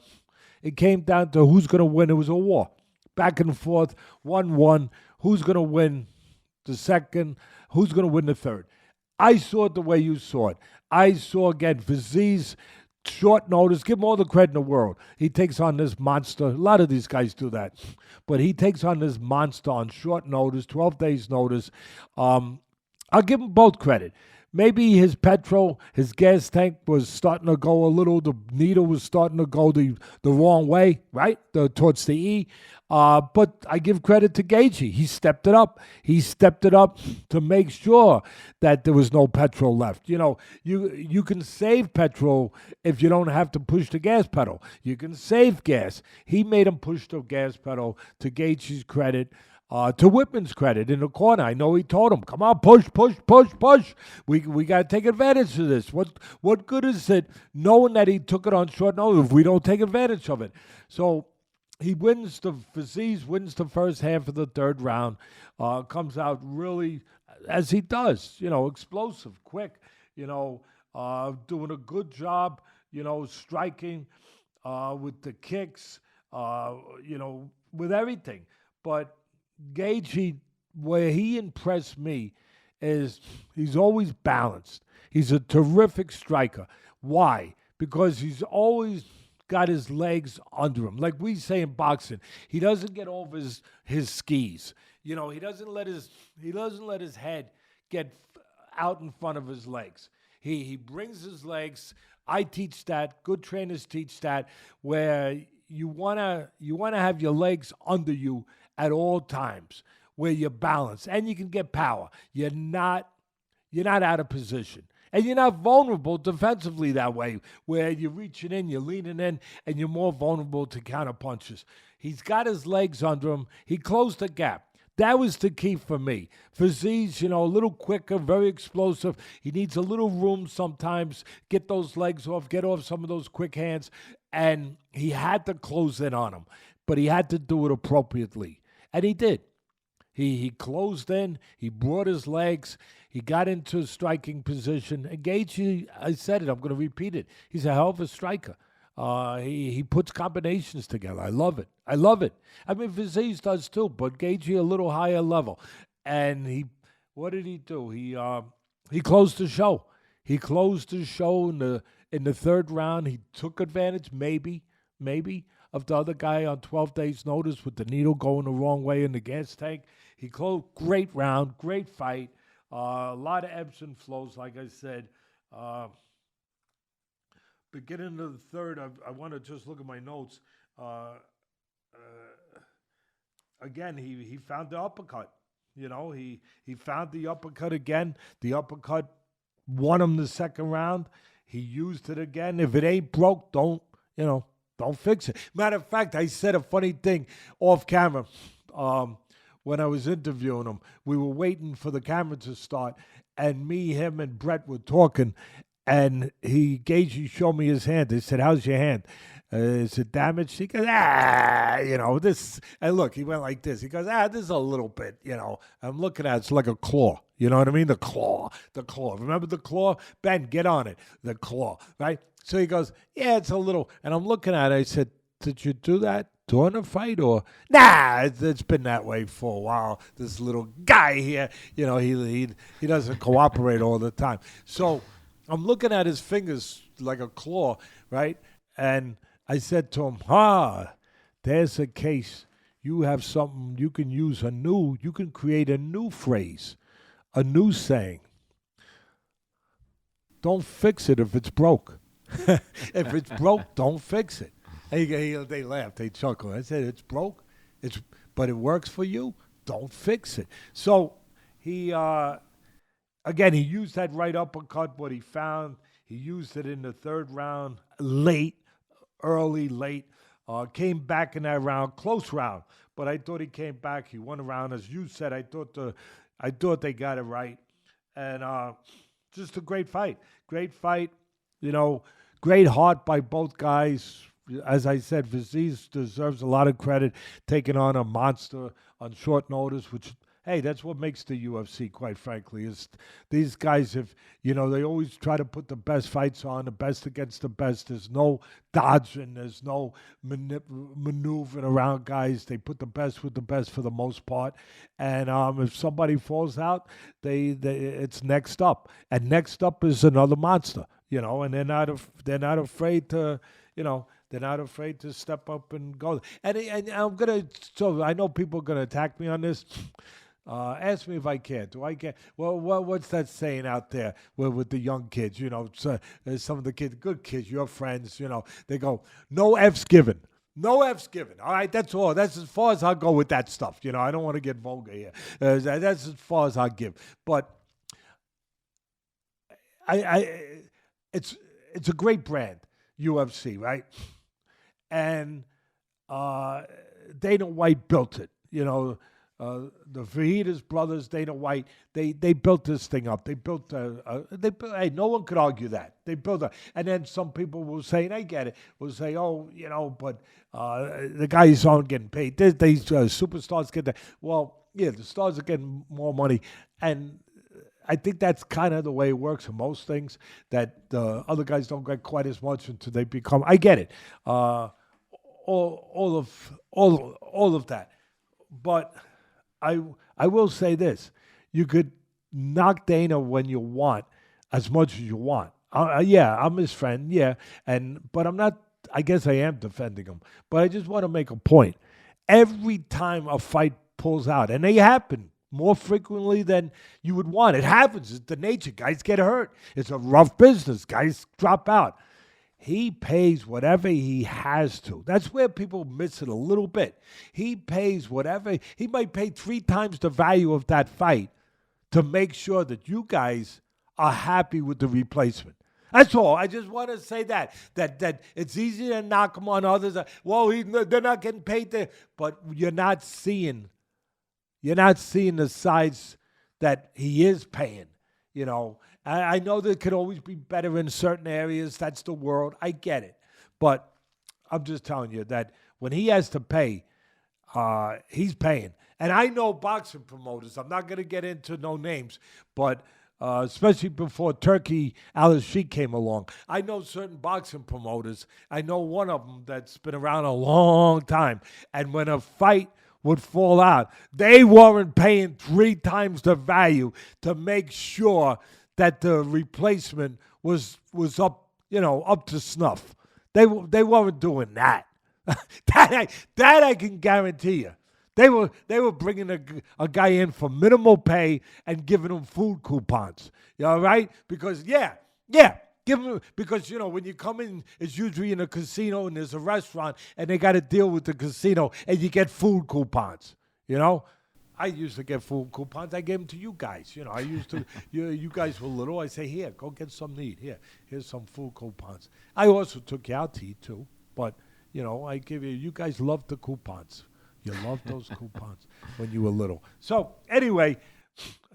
Speaker 2: It came down to who's going to win. It was a war, back and forth, 1-1. Who's going to win the second? Who's going to win the third? I saw it the way you saw it. I saw, again, Fiziev's short notice. Give him all the credit in the world. He takes on this monster. A lot of these guys do that. But he takes on this monster on short notice, 12 days notice. I'll give him both credit. Maybe his petrol, his gas tank was starting to go the needle was starting to go the wrong way, right? Towards the E. But I give credit to Gaethje. He stepped it up. He stepped it up to make sure that there was no petrol left. You can save petrol if you don't have to push the gas pedal. You can save gas. He made him push the gas pedal, to Gaethje's credit. To Whitman's credit, in the corner, I know he told him, come on, push, push, push, push. We got to take advantage of this. What good is it knowing that he took it on short notice if we don't take advantage of it? So he wins Fiziev wins the first half of the third round, comes out really, as he does, explosive, quick, doing a good job, striking with the kicks, with everything. But Gaethje, where he impressed me is he's always balanced. He's a terrific striker. Why? Because he's always got his legs under him. Like we say in boxing, he doesn't get over his skis. He doesn't let his head get out in front of his legs. He brings his legs. I teach that. Good trainers teach that, where you wanna have your legs under you at all times, where you're balanced and you can get power. You're not out of position. And you're not vulnerable defensively that way, where you're reaching in, you're leaning in, and you're more vulnerable to counter punches. He's got his legs under him. He closed the gap. That was the key for me. Fiziev, a little quicker, very explosive. He needs a little room sometimes. Get those legs off, get off some of those quick hands. And he had to close in on him, but he had to do it appropriately. And he did. He closed in. He brought his legs. He got into a striking position. And Gaethje, I said it, I'm going to repeat it. He's a hell of a striker. He puts combinations together. I love it. I mean, Fiziev does too, but Gaethje a little higher level. And what did he do? He closed the show. He closed the show in the third round. He took advantage, maybe, of the other guy on 12 days' notice with the needle going the wrong way in the gas tank. He closed. Great round, great fight. A lot of ebbs and flows, like I said. Beginning of the third, I want to just look at my notes. Again, he found the uppercut. He found the uppercut again. The uppercut won him the second round. He used it again. If it ain't broke, don't fix it. Matter of fact, I said a funny thing off camera when I was interviewing him. We were waiting for the camera to start, and me, him, and Brett were talking, and Gaethje showed me his hand. He said, how's your hand? Is it damaged? He goes, this. And look, he went like this. He goes, this is a little bit, I'm looking at it. It's like a claw. You know what I mean? The claw. Remember the claw? Ben, get on it. The claw, right? So he goes, yeah, it's a little. And I'm looking at it. I said, did you do that during a fight or? Nah, it's been that way for a while. This little guy here, he doesn't cooperate all the time. So I'm looking at his fingers like a claw, right? And I said to him, there's a case. You have something, you can use you can create a new phrase, a new saying. Don't fix it if it's broke. If it's broke, don't fix it. They laughed, they chuckled. I said, it's broke, but it works for you, don't fix it. So he, again, he used that right uppercut, what he found. He used it in the third round, late. Came back in that round, close round. But I thought he came back. He won a round. As you said, I thought they got it right. And just a great fight. Great fight. Great heart by both guys. As I said, Fiziev deserves a lot of credit, taking on a monster on short notice, which, hey, that's what makes the UFC, quite frankly, is these guys they always try to put the best fights on, the best against the best. There's no dodging. There's no maneuvering around guys. They put the best with the best for the most part. And if somebody falls out, it's next up. And next up is another monster, and they're not afraid to, they're not afraid to step up and go. And so I know people are going to attack me on this. Ask me if I can. Do I can? Well, what's that saying out there with the young kids? Some of the kids, good kids, your friends, they go, no F's given. No F's given. All right, that's all. That's as far as I'll go with that stuff. I don't want to get vulgar here. That's as far as I'll give. But it's a great brand, UFC, right? And Dana White built it. the Fajitas brothers, Dana White, they built this thing up. They built hey, no one could argue that. They built it. And then some people will say, and I get it, will say, oh, but the guys aren't getting paid. These superstars get that. Well, yeah, the stars are getting more money. And I think that's kind of the way it works in most things, that the other guys don't get quite as much until they become, I get it. All of that. But I will say this: you could knock Dana when you want, as much as you want. Yeah, I'm his friend. Yeah, but I'm not. I guess I am defending him. But I just want to make a point. Every time a fight pulls out, and they happen more frequently than you would want. It happens. It's the nature. Guys get hurt. It's a rough business. Guys drop out. He pays whatever he has to. That's where people miss it a little bit. He pays whatever. He might pay 3 times the value of that fight to make sure that you guys are happy with the replacement. That's all. I just want to say that it's easy to knock him on others. Well, they're not getting paid there. But you're not seeing the sides that he is paying, I know there could always be better in certain areas. That's the world. I get it. But I'm just telling you that when he has to pay, he's paying. And I know boxing promoters. I'm not going to get into no names, but especially before Turki, Alalshikh came along. I know certain boxing promoters. I know one of them that's been around a long time. And when a fight would fall out, they weren't paying 3 times the value to make sure that the replacement was up, up to snuff. They weren't doing that. that I can guarantee you. They were bringing a guy in for minimal pay and giving him food coupons. You all right? Because give him, because when you come in, it's usually in a casino and there's a restaurant and they got to deal with the casino and you get food coupons. I used to get food coupons. I gave them to you guys. I used to. You guys were little. I say, here, go get some to eat. Here's some food coupons. I also took you out to eat too. But I give you. You guys loved the coupons. You loved those coupons when you were little. So anyway,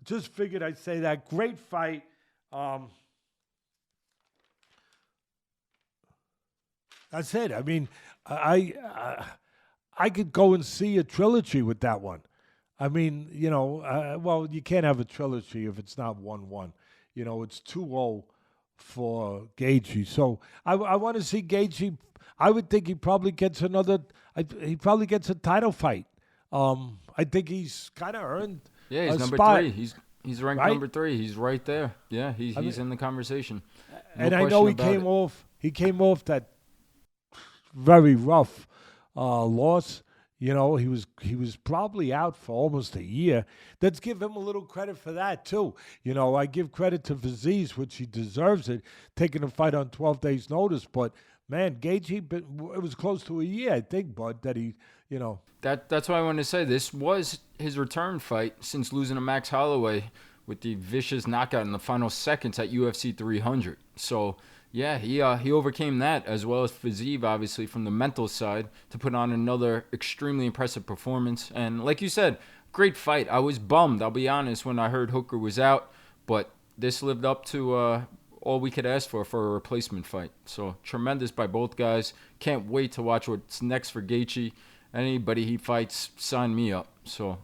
Speaker 2: just figured I'd say that. Great fight. That's it. I mean, I could go and see a trilogy with that one. I mean, well, you can't have a trilogy if it's not 1-1. It's 2-0 for Gaethje. So I want to see Gaethje. I would think he probably gets he probably gets a title fight. I think he's kind of earned
Speaker 1: he's
Speaker 2: a
Speaker 1: number
Speaker 2: spot.
Speaker 1: 3. He's ranked
Speaker 2: right?
Speaker 1: number 3. He's right there. Yeah, he's in the conversation. No
Speaker 2: and I know he came off that very rough loss. He was probably out for almost a year. Let's give him a little credit for that, too. I give credit to Fiziev, which he deserves it, taking a fight on 12 days' notice. But, man, Gaethje, it was close to a year, I think, Bud, that he,
Speaker 1: That's what I wanted to say. This was his return fight since losing to Max Holloway with the vicious knockout in the final seconds at UFC 300. So, yeah, he overcame that, as well as Fiziev, obviously, from the mental side, to put on another extremely impressive performance. And like you said, great fight. I was bummed, I'll be honest, when I heard Hooker was out. But this lived up to all we could ask for a replacement fight. So tremendous by both guys. Can't wait to watch what's next for Gaethje. Anybody he fights, sign me up. So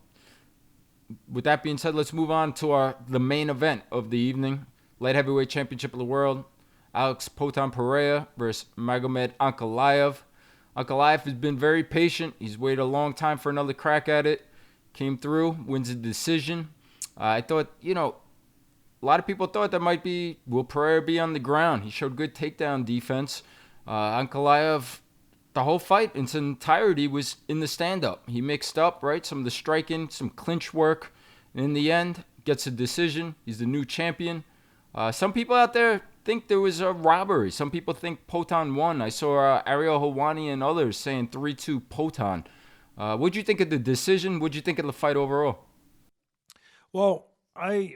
Speaker 1: with that being said, let's move on to the main event of the evening. Light heavyweight championship of the world. Alex Pereira versus Magomed Ankalaev. Ankalaev has been very patient. He's waited a long time for another crack at it. Came through, wins a decision. I thought, a lot of people thought will Pereira be on the ground? He showed good takedown defense. Ankalaev, the whole fight in its entirety was in the stand-up. He mixed up, right, some of the striking, some clinch work. And in the end, gets a decision. He's the new champion. Some people out there think there was a robbery. Some people think Potan won. I saw Ariel Helwani and others saying 3-2 Potan. What'd you think of the decision? What'd you think of the fight overall?
Speaker 2: Well,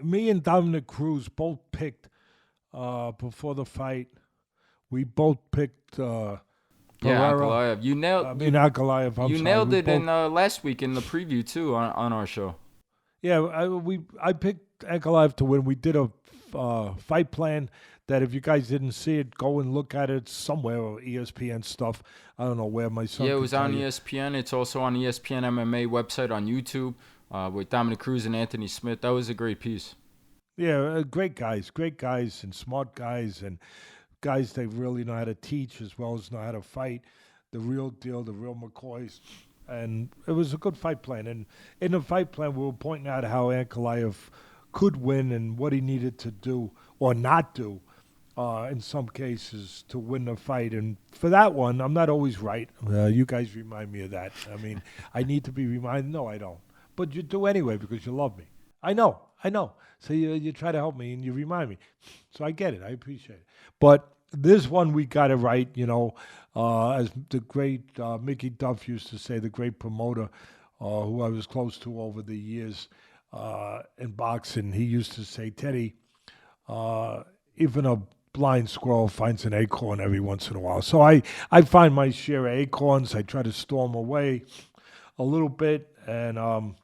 Speaker 2: me and Dominic Cruz both picked before the fight. We both picked
Speaker 1: Yeah,
Speaker 2: Pereira.
Speaker 1: Ankalaev.
Speaker 2: Ankalaev. I'm
Speaker 1: You
Speaker 2: sorry.
Speaker 1: nailed
Speaker 2: We
Speaker 1: it in last week in the preview too on our show.
Speaker 2: Yeah, I picked Ankalaev to win. We did a fight plan that if you guys didn't see it, go and look at it somewhere, or ESPN stuff. I don't know where my son.
Speaker 1: Yeah, it was on
Speaker 2: you.
Speaker 1: ESPN. It's also on ESPN MMA website on YouTube with Dominic Cruz and Anthony Smith. That was a great piece.
Speaker 2: Yeah, great guys, and smart guys, and guys that really know how to teach as well as know how to fight. The real deal, the real McCoys. And it was a good fight plan. And in the fight plan, we were pointing out how Ankalaev could win and what he needed to do or not do in some cases to win the fight. And for that one, I'm not always right. You guys remind me of that. I mean, I need to be reminded. No, I don't. But you do anyway because you love me. I know. So you try to help me and you remind me. So I get it. I appreciate it. But this one, we got it right, as the great Mickey Duff used to say, the great promoter who I was close to over the years in boxing. He used to say, Teddy, even a blind squirrel finds an acorn every once in a while. So I find my share of acorns. I try to store them away a little bit. And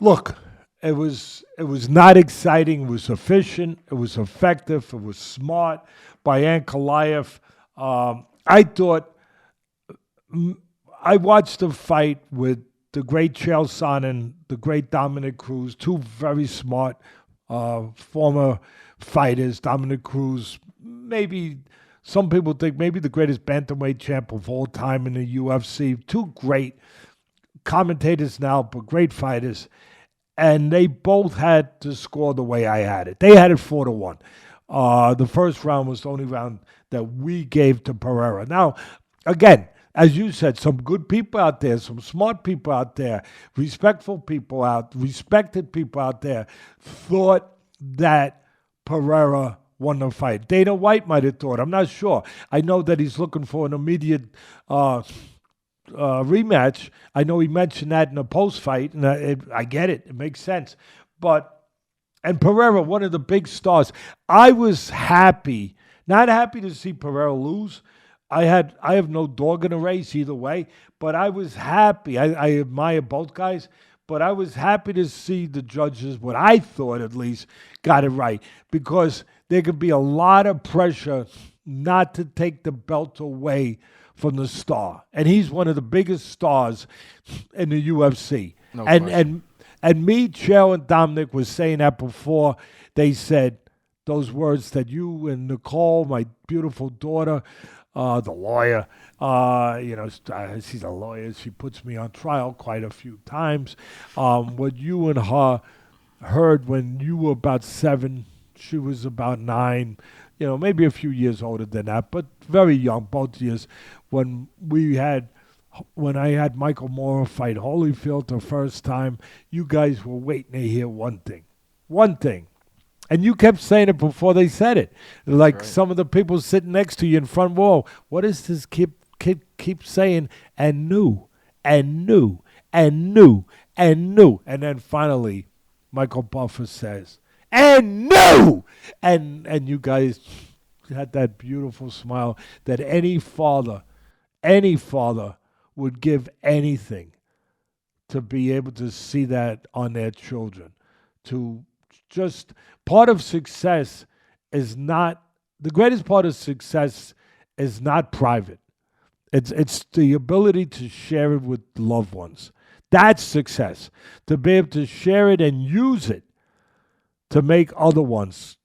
Speaker 2: look, it was not exciting. It was efficient. It was effective. It was smart by Ankalaev. I thought I watched the fight with the great Chael Sonnen, the great Dominic Cruz, two very smart former fighters. Dominic Cruz, maybe some people think maybe the greatest bantamweight champ of all time in the UFC. Two great commentators now, but great fighters. And they both had to score the way I had it. They had it 4-1. The first round was the only round that we gave to Pereira. Now, again, as you said, some good people out there, some smart people out there, respected people out there thought that Pereira won the fight. Dana White might have thought. I'm not sure. I know that he's looking for an immediate rematch. I know he mentioned that in a post-fight, and I get it. It makes sense. And Pereira, one of the big stars. I was happy, not happy to see Pereira lose. I have no dog in the race either way, but I was happy. I admire both guys, but I was happy to see the judges, what I thought at least, got it right, because there could be a lot of pressure not to take the belt away from the star. And he's one of the biggest stars in the UFC.
Speaker 1: No
Speaker 2: and me, Chael, and Dominic was saying that before they said those words that you and Nicole, my beautiful daughter, the lawyer, she's a lawyer. She puts me on trial quite a few times. What you and her heard when you were about 7, she was about 9, maybe a few years older than that, but very young, both years. When I had Michael Moore fight Holyfield the first time, you guys were waiting to hear one thing. And you kept saying it before they said it. Like right. Some of the people sitting next to you in front row, what does this kid keep saying? And knew. And then finally, Michael Buffer says, and knew! And you guys had that beautiful smile that any father would give anything to be able to see that on their children. To just part of success is not the greatest part of success is not private. It's the ability to share it with loved ones. That's success. To be able to share it and use it to make other ones,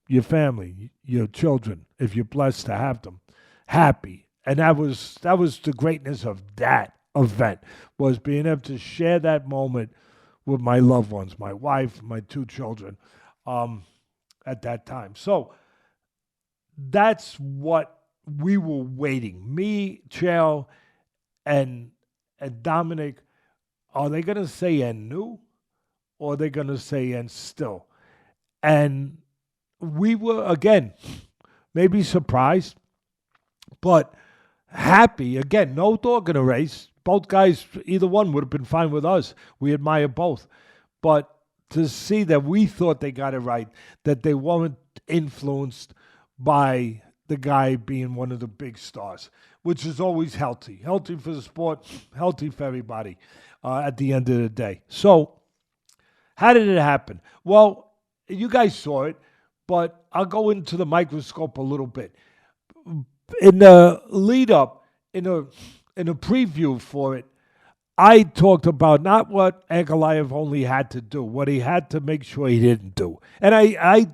Speaker 2: your family, your children, if you're blessed to have them, happy. And that was the greatness of that event, was being able to share that moment with my loved ones, my wife, my 2 children, at that time. So that's what we were waiting. Me, Chael, and Dominic, are they going to say and knew, or are they going to say and still? And we were, again, maybe surprised, but happy. Again, no dog in a race. Both guys, either one would have been fine with us. We admire both. But to see that we thought they got it right, that they weren't influenced by the guy being one of the big stars, which is always healthy. Healthy for the sport, healthy for everybody at the end of the day. So, how did it happen? Well, you guys saw it, but I'll go into the microscope a little bit. In the lead up, in a preview for it, I talked about not what Ankalaev only had to do, what he had to make sure he didn't do. And I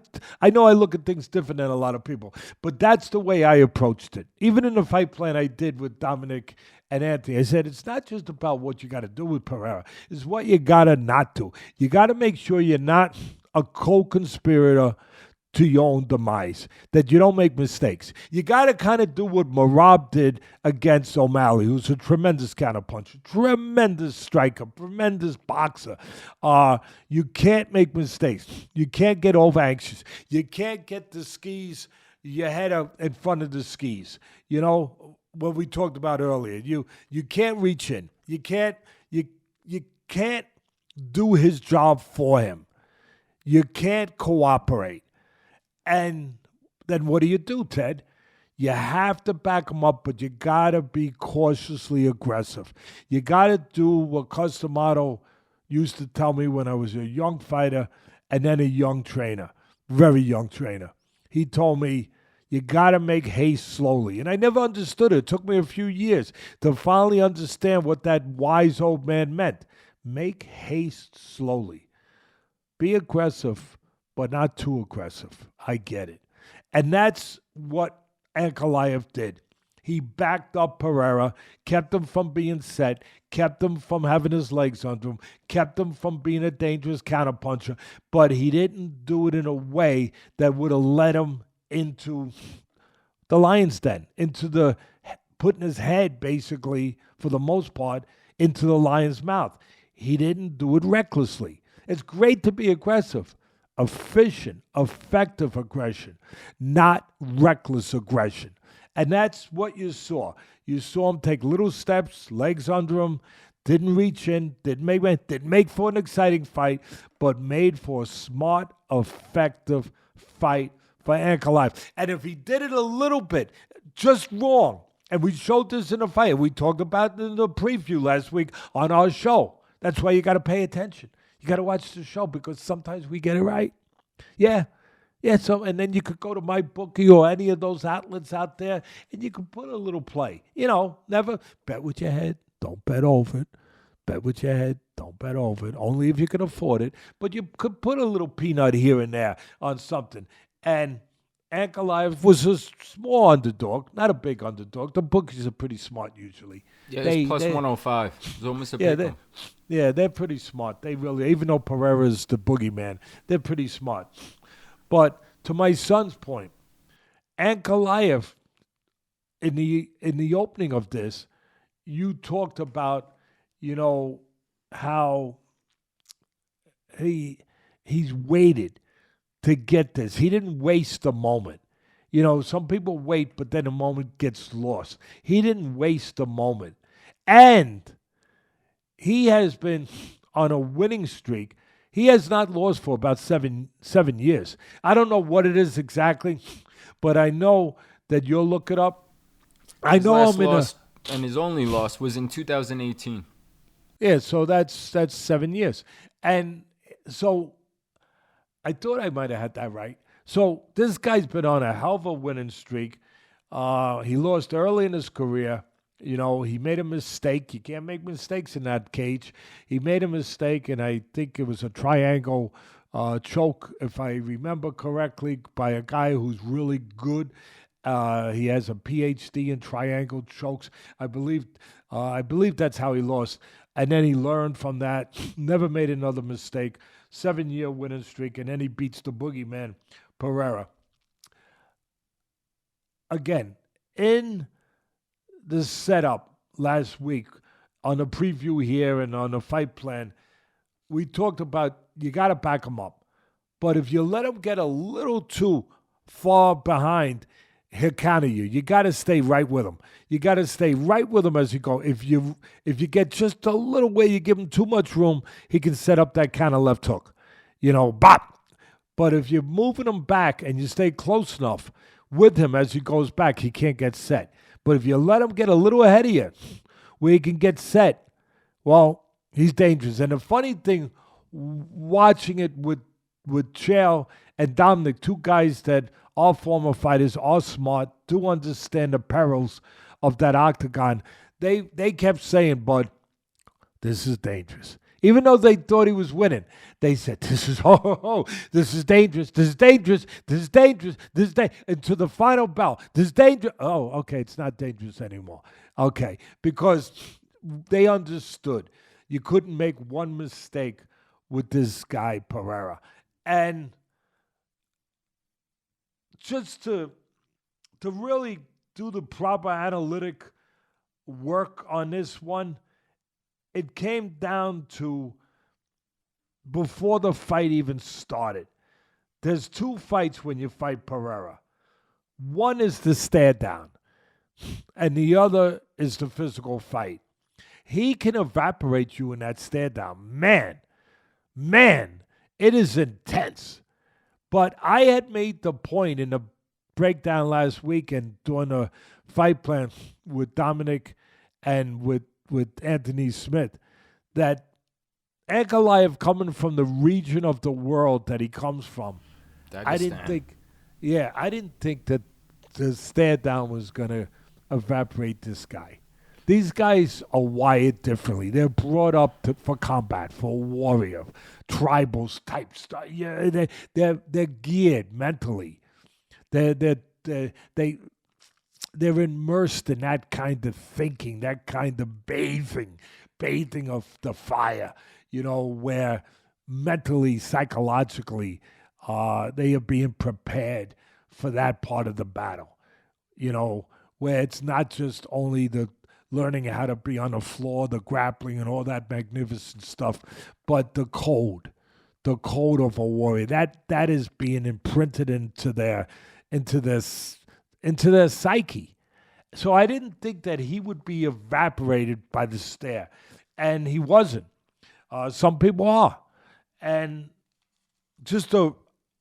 Speaker 2: know I look at things different than a lot of people, but that's the way I approached it. Even in the fight plan I did with Dominic and Anthony, I said it's not just about what you got to do with Pereira. It's what you got to not do. You got to make sure you're not a co-conspirator to your own demise, that you don't make mistakes. You got to kind of do what Merab did against O'Malley, who's a tremendous counterpuncher, tremendous striker, tremendous boxer. You can't make mistakes. You can't get over anxious. You can't get the skis, your head up in front of the skis. You know, what we talked about earlier. You can't reach in. You can't do his job for him. You can't cooperate. And then what do, Ted? You have to back him up, but you got to be cautiously aggressive. You got to do what Customato used to tell me when I was a young fighter and then a young trainer, very young trainer. He told me, you got to make haste slowly. And I never understood it. It took me a few years to finally understand what that wise old man meant. Make haste slowly. Be aggressive, but not too aggressive. I get it. And that's what Ankalaev did. He backed up Pereira, kept him from being set, kept him from having his legs under him, kept him from being a dangerous counterpuncher, but he didn't do it in a way that would have led him into the lion's den, into the putting his head, basically, for the most part, into the lion's mouth. He didn't do it recklessly. It's great to be aggressive. Efficient, effective aggression, not reckless aggression. And that's what you saw. You saw him take little steps, legs under him, didn't reach in, didn't make for an exciting fight, but made for a smart, effective fight for Ankalaev. And if he did it a little bit, just wrong, and we showed this in the fight, we talked about it in the preview last week on our show. That's why you got to pay attention. You got to watch the show because sometimes we get it right. Yeah. So, and then you could go to MyBookie or any of those outlets out there and you could put a little play. You know, never bet with your head. Don't bet over it. Bet with your head. Don't bet over it. Only if you can afford it. But you could put a little peanut here and there on something. And Ankalaev was a small underdog, not a big underdog. The bookies are pretty smart usually.
Speaker 1: Yeah, it's plus 105. It's almost a big one.
Speaker 2: Yeah, they're pretty smart. They really, even though Pereira's the boogeyman, they're pretty smart. But to my son's point, Ankalaev, in the opening of this, you talked about, you know, how he's waited to get this. He didn't waste a moment. You know, some people wait, but then a moment gets lost. He didn't waste a moment. And he has been on a winning streak. He has not lost for about seven years. I don't know what it is exactly, but I know that you'll look it up. I know him
Speaker 1: and his only loss was in 2018.
Speaker 2: Yeah, so that's 7 years. And so I thought I might have had that right. So this guy's been on a hell of a winning streak. He lost early in his career. You know, he made a mistake. You can't make mistakes in that cage. He made a mistake, and I think it was a triangle choke, if I remember correctly, by a guy who's really good. He has a PhD in triangle chokes. I believe that's how he lost. And then he learned from that, never made another mistake. 7-year winning streak, and then he beats the boogeyman, Pereira. Again, in the setup last week on the preview here and on the fight plan, we talked about you got to back him up. But if you let him get a little too far behind, he'll counter you. You got to stay right with him. You got to stay right with him as you go. If you get just a little way, you give him too much room, he can set up that kind of left hook. You know, bop. But if you're moving him back and you stay close enough with him as he goes back, he can't get set. But if you let him get a little ahead of you, where he can get set, well, he's dangerous. And the funny thing, watching it with Chael and Dominic, two guys that are former fighters, are smart, do understand the perils of that octagon, they kept saying, "Bud, this is dangerous." Even though they thought he was winning, they said, this is dangerous, this is dangerous, this is dangerous, this is dangerous. And to the final bell, this is dangerous. Oh, okay, it's not dangerous anymore. Okay, because they understood you couldn't make one mistake with this guy, Pereira. And just to really do the proper analytic work on this one, it came down to before the fight even started. There's two fights when you fight Pereira. One is the stare down, and the other is the physical fight. He can evaporate you in that stare down. Man, it is intense. But I had made the point in the breakdown last week and doing a fight plan with Dominic and with Anthony Smith, that Ankalaev, coming from the region of the world that he comes from, I didn't think that the stare down was going to evaporate this guy. These guys are wired differently. They're brought up for combat, for warrior, tribals type stuff. Yeah, they're geared mentally. They're immersed in that kind of thinking, that kind of bathing of the fire, where mentally, psychologically, they are being prepared for that part of the battle, where it's not just only the learning how to be on the floor, the grappling and all that magnificent stuff, but the code of a warrior. That is being imprinted into their psyche. So I didn't think that he would be evaporated by the stare. And he wasn't. Some people are. And just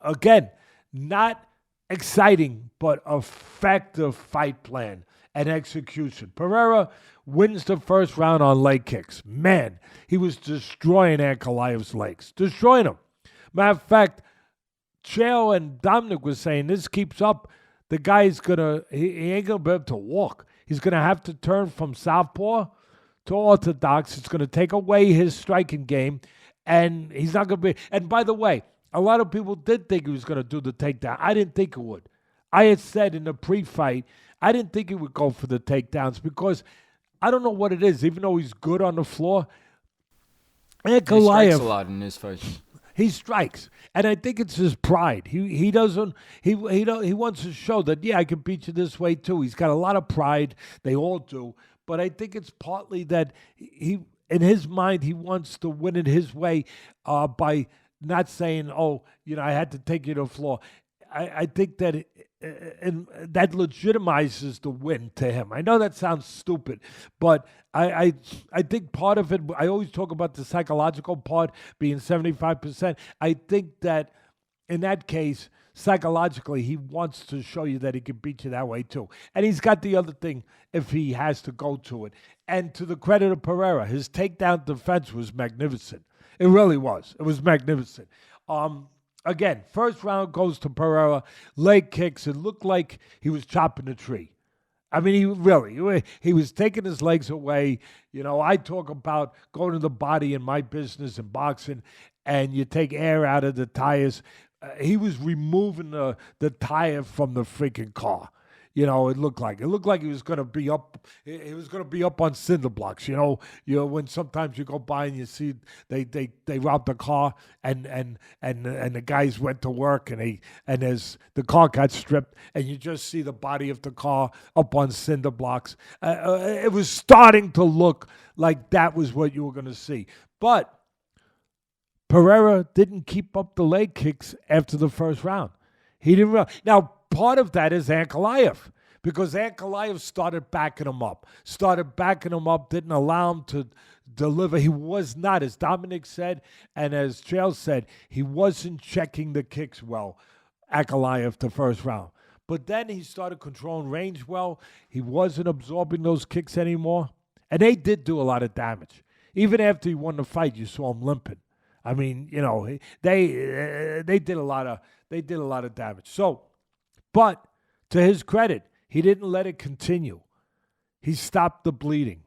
Speaker 2: again, not exciting, but effective fight plan and execution. Pereira wins the first round on leg kicks. Man, he was destroying Ankalaev's legs. Destroying him. Matter of fact, Chael and Dominic was saying this keeps up, the guy's he ain't gonna be able to walk. He's gonna have to turn from southpaw to orthodox. It's gonna take away his striking game, and he's not gonna be. And by the way, a lot of people did think he was gonna do the takedown. I didn't think it would. I had said in the pre-fight, I didn't think he would go for the takedowns because I don't know what it is. Even though he's good on the floor, Ankalaev,
Speaker 1: he strikes a lot in his fights.
Speaker 2: He strikes, and I think it's his pride. He wants to show that, I can beat you this way too. He's got a lot of pride. They all do, but I think it's partly that in his mind, he wants to win it his way by not saying, I had to take you to the floor. I think that and that legitimizes the win to him. I know that sounds stupid, but I think part of it, I always talk about the psychological part being 75%. I think that in that case, psychologically, he wants to show you that he can beat you that way too. And he's got the other thing if he has to go to it. And to the credit of Pereira, his takedown defense was magnificent. It really was. It was magnificent. Again, first round goes to Pereira, leg kicks. It looked like he was chopping a tree. I mean, he was taking his legs away. I talk about going to the body in my business in boxing, and you take air out of the tires. He was removing the tire from the freaking car. It looked like he was going to be up. He was going to be up on cinder blocks. When sometimes you go by and you see they robbed the car and the guys went to work and as the car got stripped and you just see the body of the car up on cinder blocks. It was starting to look like that was what you were going to see, but Pereira didn't keep up the leg kicks after the first round. He didn't. Now, part of that is Ankalaev, because Ankalaev started backing him up, didn't allow him to deliver. He was not, as Dominic said, and as Chael said, he wasn't checking the kicks well, Ankalaev, the first round. But then he started controlling range well. He wasn't absorbing those kicks anymore. And they did do a lot of damage. Even after he won the fight, you saw him limping. I mean, you know, they did a lot of damage. So, but to his credit, he didn't let it continue. He stopped the bleeding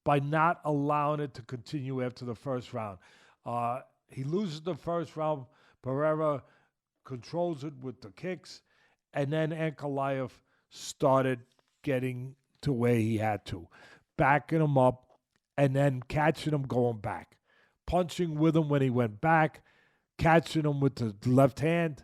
Speaker 2: by not allowing it to continue after the first round. He loses the first round. Pereira controls it with the kicks. And then Ankalaev started getting to where he had to, backing him up and then catching him going back, punching with him when he went back, catching him with the left hand,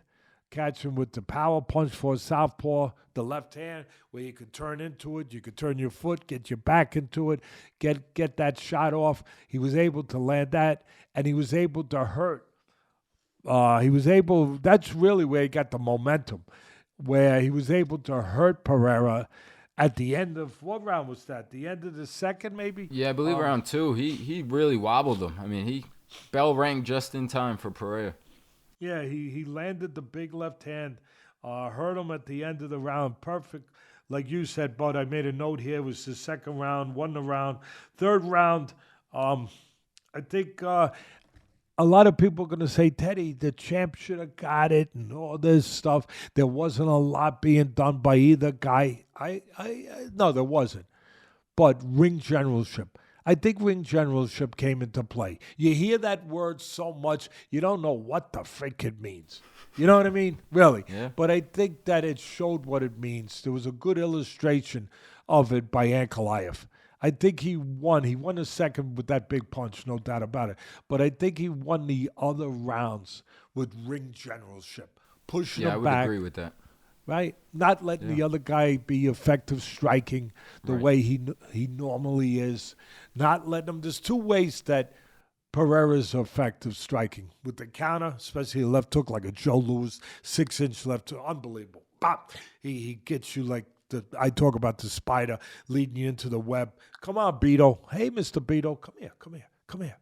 Speaker 2: catching with the power punch for a southpaw, the left hand, where you could turn into it, you could turn your foot, get your back into it, get that shot off. He was able to land that, and he was able to hurt. That's really where he got the momentum, where he was able to hurt Pereira at the end of, what round was that? The end of the second, maybe?
Speaker 1: Yeah, I believe round 2. He really wobbled him. I mean, he bell rang just in time for Pereira.
Speaker 2: Yeah, he landed the big left hand, hurt him at the end of the round. Perfect. Like you said, Bud, I made a note here. It was the second round, won the round. Third round, I think a lot of people are going to say, Teddy, the champ should have got it and all this stuff. There wasn't a lot being done by either guy. No, there wasn't. But ring generalship. I think ring generalship came into play. You hear that word so much, you don't know what the frick it means. You know what I mean? Really.
Speaker 1: Yeah.
Speaker 2: But I think that it showed what it means. There was a good illustration of it by Ankalaev. I think he won. He won the second with that big punch, no doubt about it. But I think he won the other rounds with ring generalship, pushing him back.
Speaker 1: Yeah, I would agree with that.
Speaker 2: Right? Not letting the other guy be effective striking the way he normally is. Not letting him. There's two ways that Pereira's effective striking. With the counter, especially the left hook, like a Joe Louis, 6-inch left hook. Unbelievable. Bop! He gets you like, I talk about the spider leading you into the web. Come on, Beto. Hey, Mr. Beto, come here.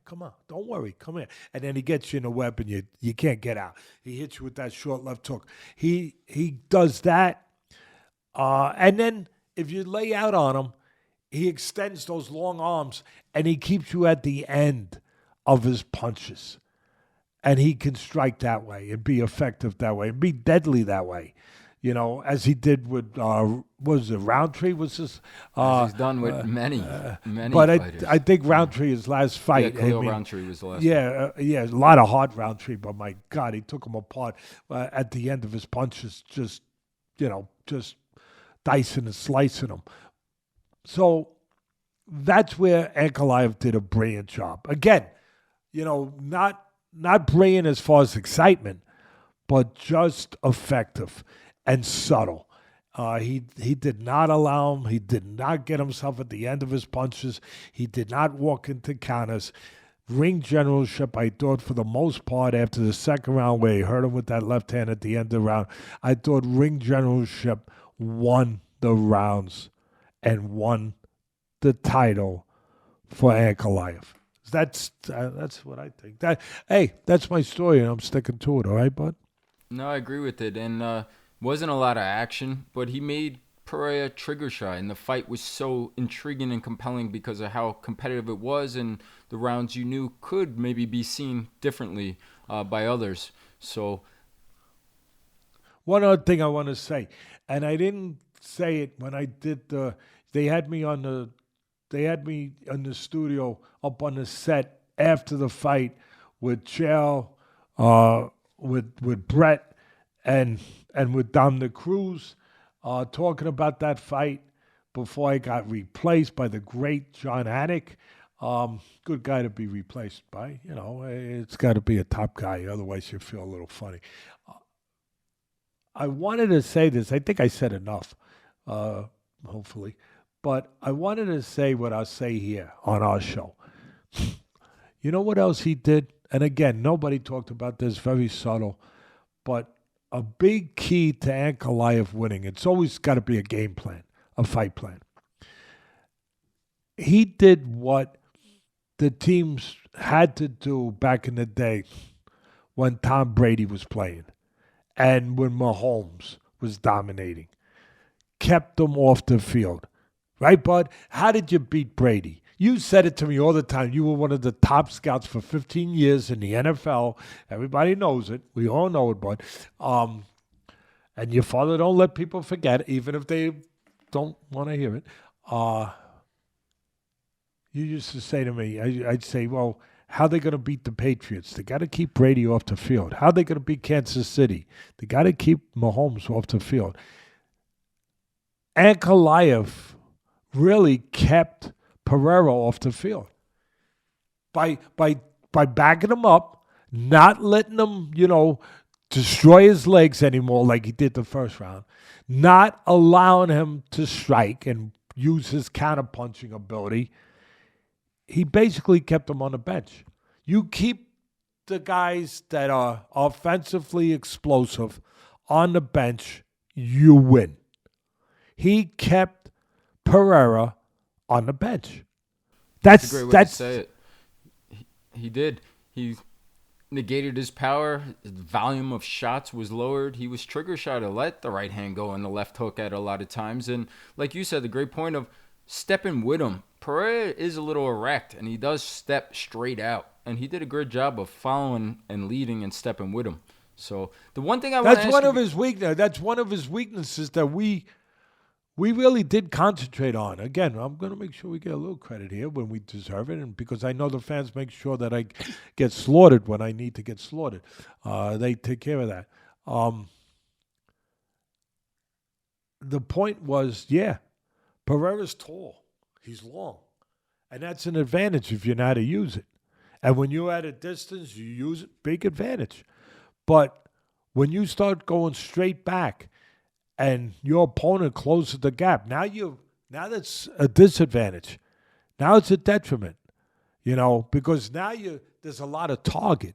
Speaker 2: Come on. Don't worry. Come here. And then he gets you in the web and you can't get out. He hits you with that short left hook. He does that. And then if you lay out on him, he extends those long arms and he keeps you at the end of his punches. And he can strike that way and be effective that way and be deadly that way. You know, as he did with, was it Roundtree? Was this?
Speaker 1: He's done with many
Speaker 2: but
Speaker 1: fighters.
Speaker 2: I think Roundtree, his last fight.
Speaker 1: Yeah, Khalil Roundtree was the last
Speaker 2: a lot of hard Roundtree, but my God, he took him apart at the end of his punches, just dicing and slicing him. So that's where Ankalaev did a brilliant job. Again, not brilliant as far as excitement, but just effective and subtle. He did not allow him. He did not get himself at the end of his punches. He did not walk into counters. Ring generalship, I thought, for the most part, after the second round where he hurt him with that left hand at the end of the round, I thought ring generalship won the rounds and won the title for Ankalaev. That's what I think. That's my story, and I'm sticking to it. All right, bud?
Speaker 1: No, I agree with it. And wasn't a lot of action, but he made Pereira trigger shy, and the fight was so intriguing and compelling because of how competitive it was, and the rounds you knew could maybe be seen differently by others. So,
Speaker 2: one other thing I want to say, and I didn't say it when I did they had me in the studio up on the set after the fight with Chael, with Brett, and with Dominic Cruz, talking about that fight before I got replaced by the great John Anik. Good guy to be replaced by. It's got to be a top guy, otherwise you feel a little funny. I wanted to say this. I think I said enough, hopefully. But I wanted to say what I'll say here on our show. You know what else he did? And again, nobody talked about this, very subtle. But a big key to Ankalaev winning, it's always got to be a game plan, a fight plan. He did what the teams had to do back in the day when Tom Brady was playing and when Mahomes was dominating. Kept them off the field. Right, bud? How did you beat Brady? You said it to me all the time. You were one of the top scouts for 15 years in the NFL. Everybody knows it. We all know it, bud. And your father don't let people forget, even if they don't want to hear it. You used to say to me, I'd say, well, how are they going to beat the Patriots? They got to keep Brady off the field. How are they going to beat Kansas City? They got to keep Mahomes off the field. Ankalaev really kept Pereira off the field by backing him up, not letting him, destroy his legs anymore like he did the first round, not allowing him to strike and use his counterpunching ability. He basically kept him on the bench. You keep the guys that are offensively explosive on the bench, you win. He kept Pereira on the bench.
Speaker 1: That's a great way to say it. He did. He negated his power. His volume of shots was lowered. He was trigger shy to let the right hand go and the left hook at a lot of times. And like you said, the great point of stepping with him. Pereira is a little erect, and he does step straight out. And he did a great job of following and leading and stepping with him. So the one thing I want to ask
Speaker 2: That's one of his weaknesses that we really did concentrate on. Again, I'm going to make sure we get a little credit here when we deserve it, and because I know the fans make sure that I get slaughtered when I need to get slaughtered. They take care of that. The point was, Pereira's tall. He's long. And that's an advantage if you know how to use it. And when you're at a distance, you use it, big advantage. But when you start going straight back, and your opponent closes the gap, now that's a disadvantage. Now it's a detriment, because now there's a lot of target.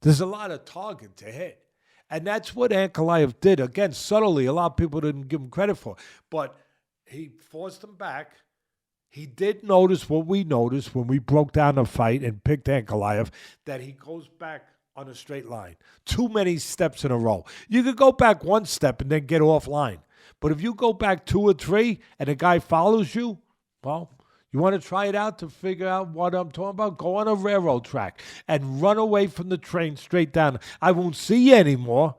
Speaker 2: There's a lot of target to hit. And that's what Ankalaev did. Again, subtly, a lot of people didn't give him credit for. But he forced him back. He did notice what we noticed when we broke down the fight and picked Ankalaev, that he goes back on a straight line. Too many steps in a row. You could go back one step and then get offline. But if you go back 2 or 3 and a guy follows you, well, you want to try it out to figure out what I'm talking about? Go on a railroad track and run away from the train straight down. I won't see you anymore.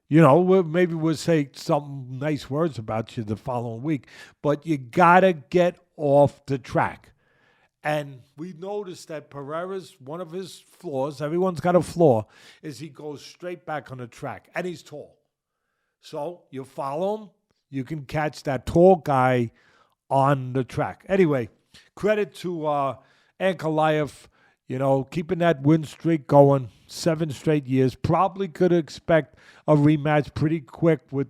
Speaker 2: Maybe we'll say some nice words about you the following week. But you got to get off the track. And we noticed that Pereira's, one of his flaws, everyone's got a flaw, is he goes straight back on the track. And he's tall. So you follow him, you can catch that tall guy on the track. Anyway, credit to Ankalaev, keeping that win streak going, 7 straight years. Probably could expect a rematch pretty quick with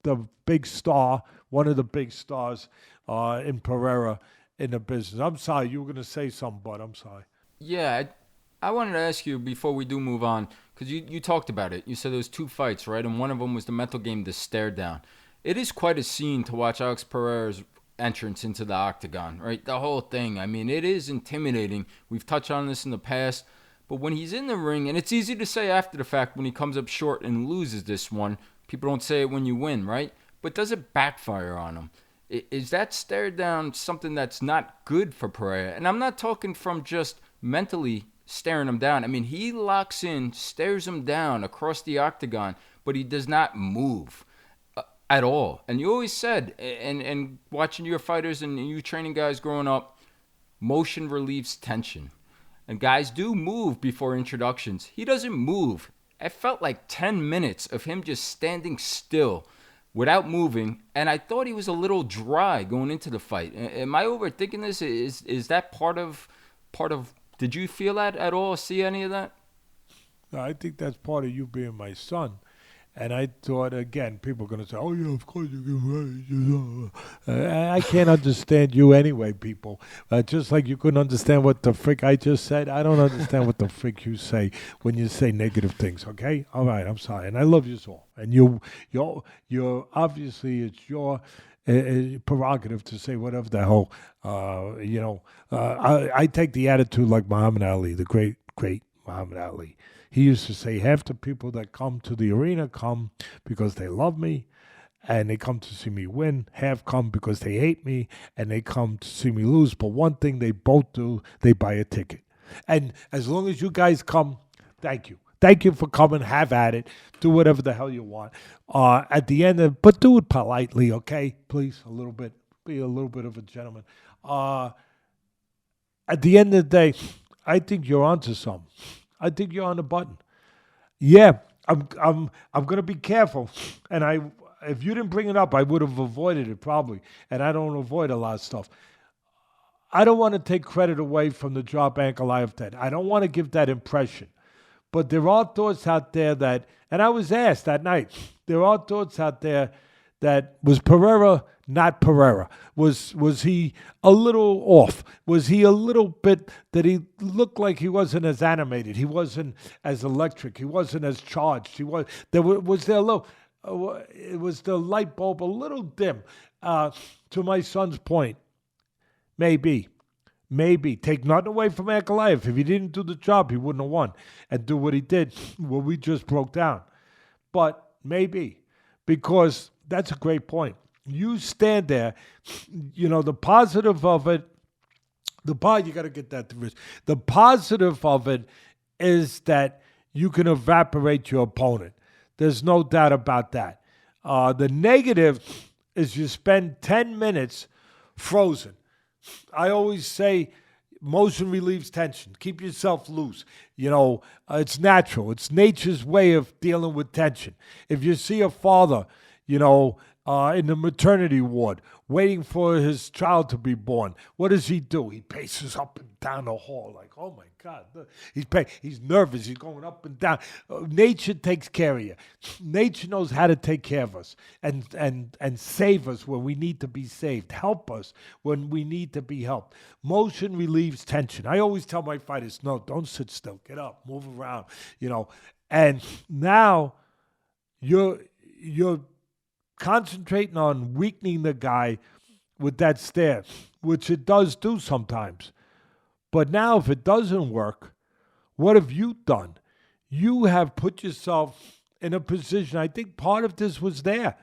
Speaker 2: the big star, one of the big stars in Pereira in the business. I'm sorry, you were going to say something, but I'm sorry.
Speaker 1: Yeah, I wanted to ask you before we do move on, because you talked about it. You said there was 2 fights, right? And one of them was the mental game, the stare down. It is quite a scene to watch Alex Pereira's entrance into the octagon, right? The whole thing. I mean, it is intimidating. We've touched on this in the past. But when he's in the ring, and it's easy to say after the fact when he comes up short and loses this one, people don't say it when you win, right? But does it backfire on him? Is that stare down something that's not good for Pereira? And I'm not talking from just mentally staring him down. I mean, he locks in, stares him down across the octagon, but he does not move at all. And you always said, and watching your fighters and you training guys growing up, motion relieves tension. And guys do move before introductions. He doesn't move. It felt like 10 minutes of him just standing still without moving, and I thought he was a little dry going into the fight. Am I overthinking this? Is that part of? Did you feel that at all? See any of that?
Speaker 2: No, I think that's part of you being my son. And I thought, again, people are going to say, oh, yeah, of course you can. I can't understand you anyway, people. Just like you couldn't understand what the frick I just said, I don't understand what the frick you say when you say negative things, okay? All right, I'm sorry. And I love you all. And you're obviously, it's your prerogative to say whatever the hell, I take the attitude like Muhammad Ali, the great Muhammad Ali. He used to say, half the people that come to the arena come because they love me, and they come to see me win. Half come because they hate me, and they come to see me lose. But one thing they both do, they buy a ticket. And as long as you guys come, thank you. Thank you for coming. Have at it. Do whatever the hell you want. At the end, but do it politely, okay? Please, a little bit. Be a little bit of a gentleman. At the end of the day, I think you're onto something. I think you're on the button. Yeah, I'm gonna be careful. And if you didn't bring it up, I would have avoided it probably. And I don't avoid a lot of stuff. I don't want to take credit away from the job Ankalaev did. I don't want to give that impression. But there are thoughts out there that, and I was asked that night, there are thoughts out there that was Pereira not Pereira? Was he a little off? Was he a little bit that he looked like he wasn't as animated? He wasn't as electric. He wasn't as charged. Was there a little, it was the light bulb a little dim. To my son's point, maybe. Take nothing away from Ankalaev. If he didn't do the job, he wouldn't have won. And do what he did, what we just broke down. But maybe, because that's a great point. You stand there, the positive of it, you got to get that to wrist. The positive of it is that you can evaporate your opponent. There's no doubt about that. The negative is you spend 10 minutes frozen. I always say motion relieves tension. Keep yourself loose. It's natural. It's nature's way of dealing with tension. If you see a father, in the maternity ward, waiting for his child to be born, what does he do? He paces up and down the hall like, oh my God. He's nervous. He's going up and down. Nature takes care of you. Nature knows how to take care of us and save us when we need to be saved. Help us when we need to be helped. Motion relieves tension. I always tell my fighters, no, don't sit still. Get up, move around, And now you're concentrating on weakening the guy with that stare, which it does do sometimes. But now if it doesn't work, what have you done? You have put yourself in a position, I think part of this was there,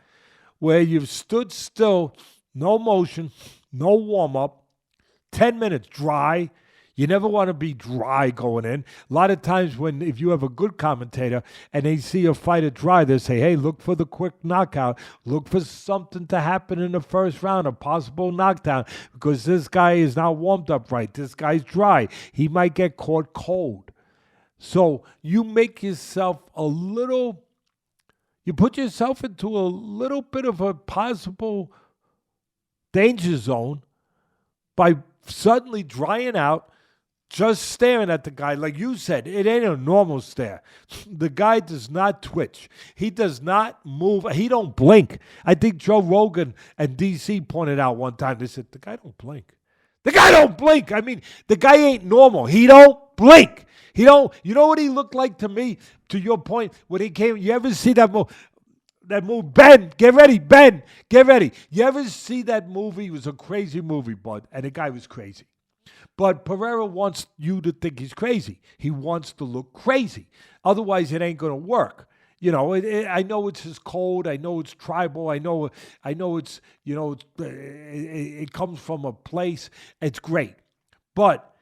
Speaker 2: where you've stood still, no motion, no warm-up, 10 minutes dry. You never want to be dry going in. A lot of times if you have a good commentator and they see a fighter dry, they say, hey, look for the quick knockout. Look for something to happen in the first round, a possible knockdown, because this guy is not warmed up right. This guy's dry. He might get caught cold. So you make yourself you put yourself into a little bit of a possible danger zone by suddenly drying out, just staring at the guy. Like you said, it ain't a normal stare. The guy does not twitch. He does not move. He don't blink. I think Joe Rogan and DC pointed out one time, they said, the guy don't blink. The guy don't blink. I mean, the guy ain't normal. He don't blink. You know what he looked like to me, to your point, when he came, you ever see that move? That move, Ben, get ready, Ben, get ready. You ever see that movie? It was a crazy movie, bud, and the guy was crazy. But Pereira wants you to think he's crazy. He wants to look crazy. Otherwise, it ain't going to work. I know it's his code. I know it's tribal. I know it's, it comes from a place. It's great. But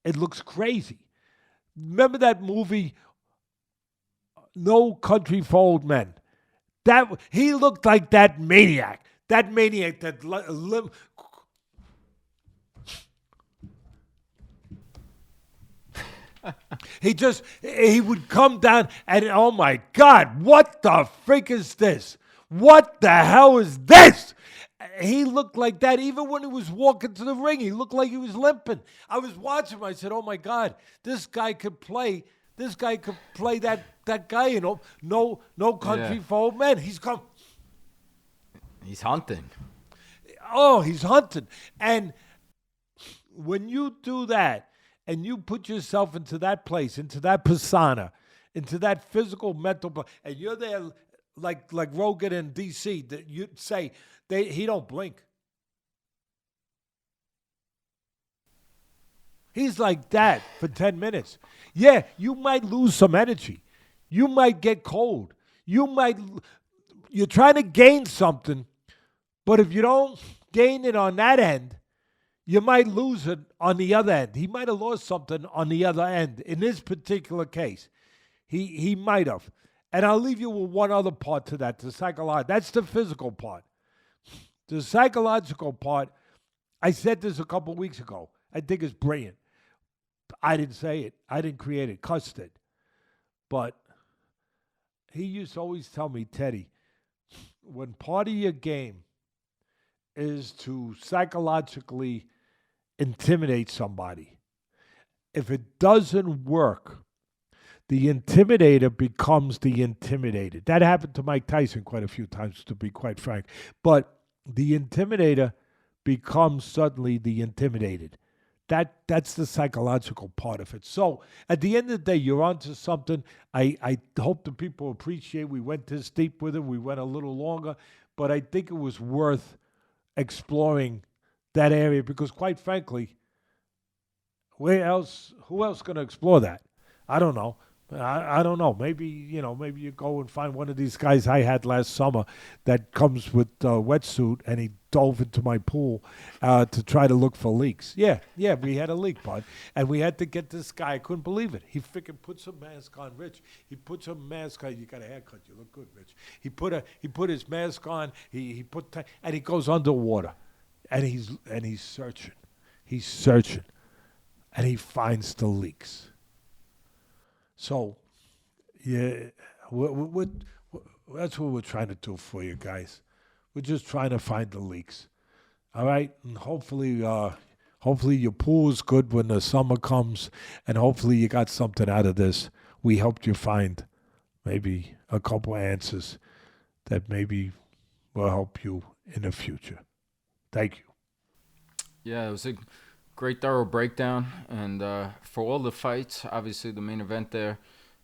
Speaker 2: it looks crazy. Remember that movie, No Country for Old Men? He looked like that maniac. That he would come down and, oh my God, what the freak is this? What the hell is this? He looked like that even when he was walking to the ring. He looked like he was limping. I was watching him. I said, oh my God, this guy could play that guy, No Country for Old Men. He's
Speaker 1: hunting.
Speaker 2: Oh, he's hunting. And when you do that and you put yourself into that place, into that persona, into that physical, mental, and you're there like Rogan and DC, that you say he don't blink. He's like that for 10 minutes. Yeah, you might lose some energy. You might get cold. You might you're trying to gain something, but if you don't gain it on that end, you might lose it on the other end. He might have lost something on the other end. In this particular case, he might have. And I'll leave you with one other part to that, the psychological. That's the physical part. The psychological part, I said this a couple weeks ago. I think it's brilliant. I didn't say it. I didn't create it. Cuss did. But he used to always tell me, Teddy, when part of your game is to psychologically intimidate somebody, if it doesn't work, the intimidator becomes the intimidated. That happened to Mike Tyson quite a few times, to be quite frank. But the intimidator becomes suddenly the intimidated. That's the psychological part of it. So at the end of the day, you're onto something. I hope the people appreciate we went this deep with it. We went a little longer, but I think it was worth exploring that area because, quite frankly, who else going to explore that? I don't know. I don't know. Maybe you go and find one of these guys I had last summer that comes with a wetsuit and he dove into my pool to try to look for leaks. Yeah, we had a leak, bud. And we had to get this guy. I couldn't believe it. He freaking puts a mask on, Rich. He puts a mask on. You got a haircut. You look good, Rich. He put his mask on. And he goes underwater. And he's searching. He's searching. And he finds the leaks. So, yeah, that's what we're trying to do for you guys. We're just trying to find the leaks. All right? And hopefully your pool is good when the summer comes, and hopefully you got something out of this. We helped you find maybe a couple answers that maybe will help you in the future. Thank you.
Speaker 1: Yeah, it was a great thorough breakdown, and for all the fights, obviously the main event there.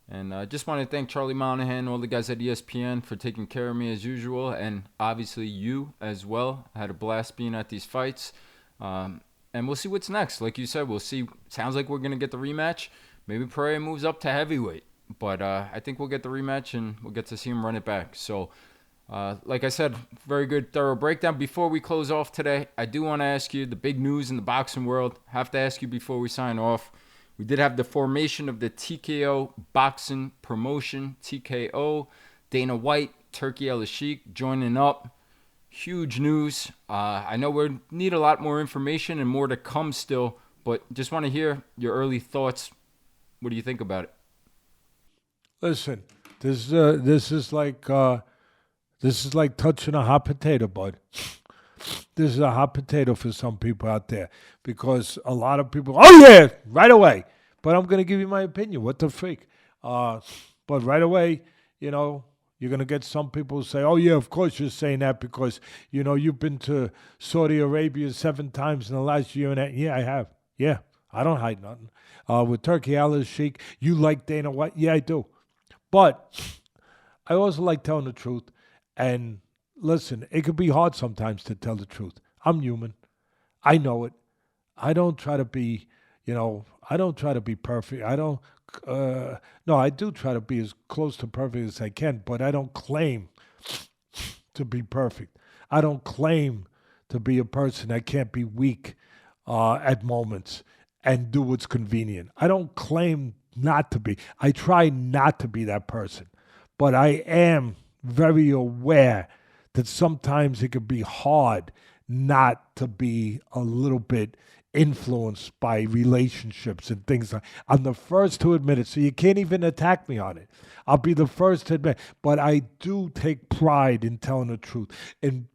Speaker 1: And I just want to thank Charlie Monahan, all the guys at ESPN for taking care of me as usual, and obviously you as well. I had a blast being at these fights. And we'll see what's next. Like you said, we'll see. Sounds like we're going to get the rematch. Maybe Pereira moves up to heavyweight. But I think we'll get the rematch, and we'll get to see him run it back. So, like I said, very good, thorough breakdown. Before we close off today, I do want to ask you the big news in the boxing world. Have to ask you before we sign off. We did have the formation of the TKO Boxing Promotion, TKO. Dana White, Turki Alalshikh joining up. Huge news. I know we need a lot more information and more to come still, but just want to hear your early thoughts. What do you think about it?
Speaker 2: Listen, this is like touching a hot potato, bud. This is a hot potato for some people out there because a lot of people, oh yeah, right away. But I'm going to give you my opinion. What the freak? But right away, you're going to get some people who say, oh yeah, of course you're saying that because, you've been to Saudi Arabia 7 times in the last year and a half. Yeah, I have. Yeah, I don't hide nothing. With Turki Alalshikh, you like Dana White? Yeah, I do. But I also like telling the truth. And listen, it can be hard sometimes to tell the truth. I'm human. I know it. I don't try to be, I don't try to be perfect. I do try to be as close to perfect as I can, but I don't claim to be perfect. I don't claim to be a person that can't be weak at moments and do what's convenient. I don't claim not to be. I try not to be that person, but I am very aware that sometimes it can be hard not to be a little bit influenced by relationships and things like that. I'm the first to admit it, so you can't even attack me on it. I'll be the first to admit, but I do take pride in telling the truth, in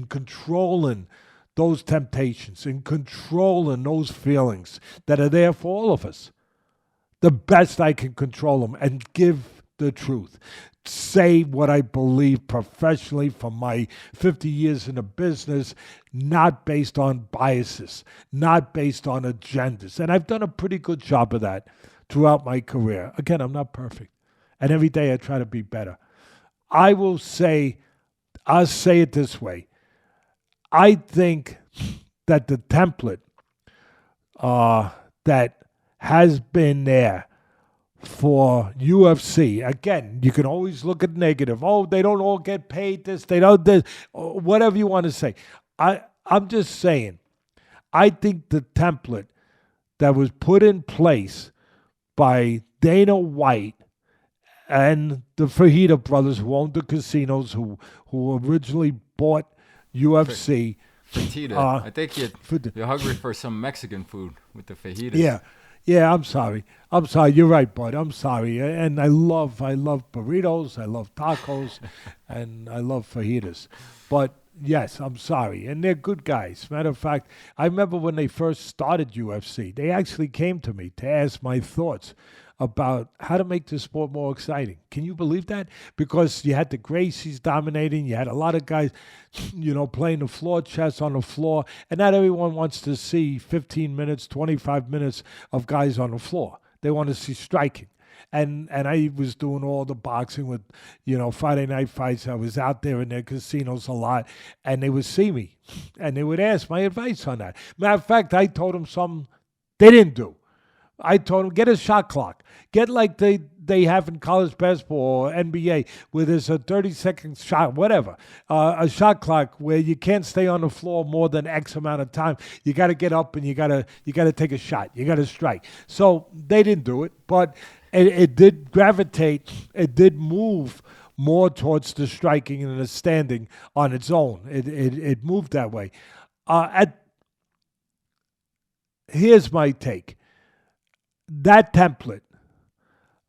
Speaker 2: controlling those temptations, in controlling those feelings that are there for all of us. The best I can control them and give the truth. Say what I believe professionally from my 50 years in the business, not based on biases, not based on agendas. And I've done a pretty good job of that throughout my career. Again, I'm not perfect. And every day I try to be better. I'll say it this way. I think that the template that has been there for UFC. Again, you can always look at negative. Oh, they don't all get paid this, they don't this, whatever you want to say. I'm just saying, I think the template that was put in place by Dana White and the Fajita brothers who owned the casinos, who originally bought UFC.
Speaker 1: Fajita. I think you're hungry for some Mexican food with the fajitas.
Speaker 2: Yeah, I'm sorry. You're right, bud. I'm sorry. And I love burritos. I love tacos, and I love fajitas. But yes, I'm sorry. And they're good guys. Matter of fact, I remember when they first started UFC, they actually came to me to ask my thoughts about how to make the sport more exciting. Can you believe that? Because you had the Gracies dominating, you had a lot of guys, playing the floor chess on the floor, and not everyone wants to see 15 minutes, 25 minutes of guys on the floor. They want to see striking. And I was doing all the boxing with, Friday night fights. I was out there in their casinos a lot, and they would see me, and they would ask my advice on that. Matter of fact, I told them something they didn't do. I told them, get a shot clock. Get like they have in college basketball or NBA, where there's a 30-second shot, whatever. A shot clock where you can't stay on the floor more than X amount of time. You got to get up and you got to take a shot. You got to strike. So they didn't do it, but it did gravitate. It did move more towards the striking and the standing on its own. It moved that way. Here's my take. That template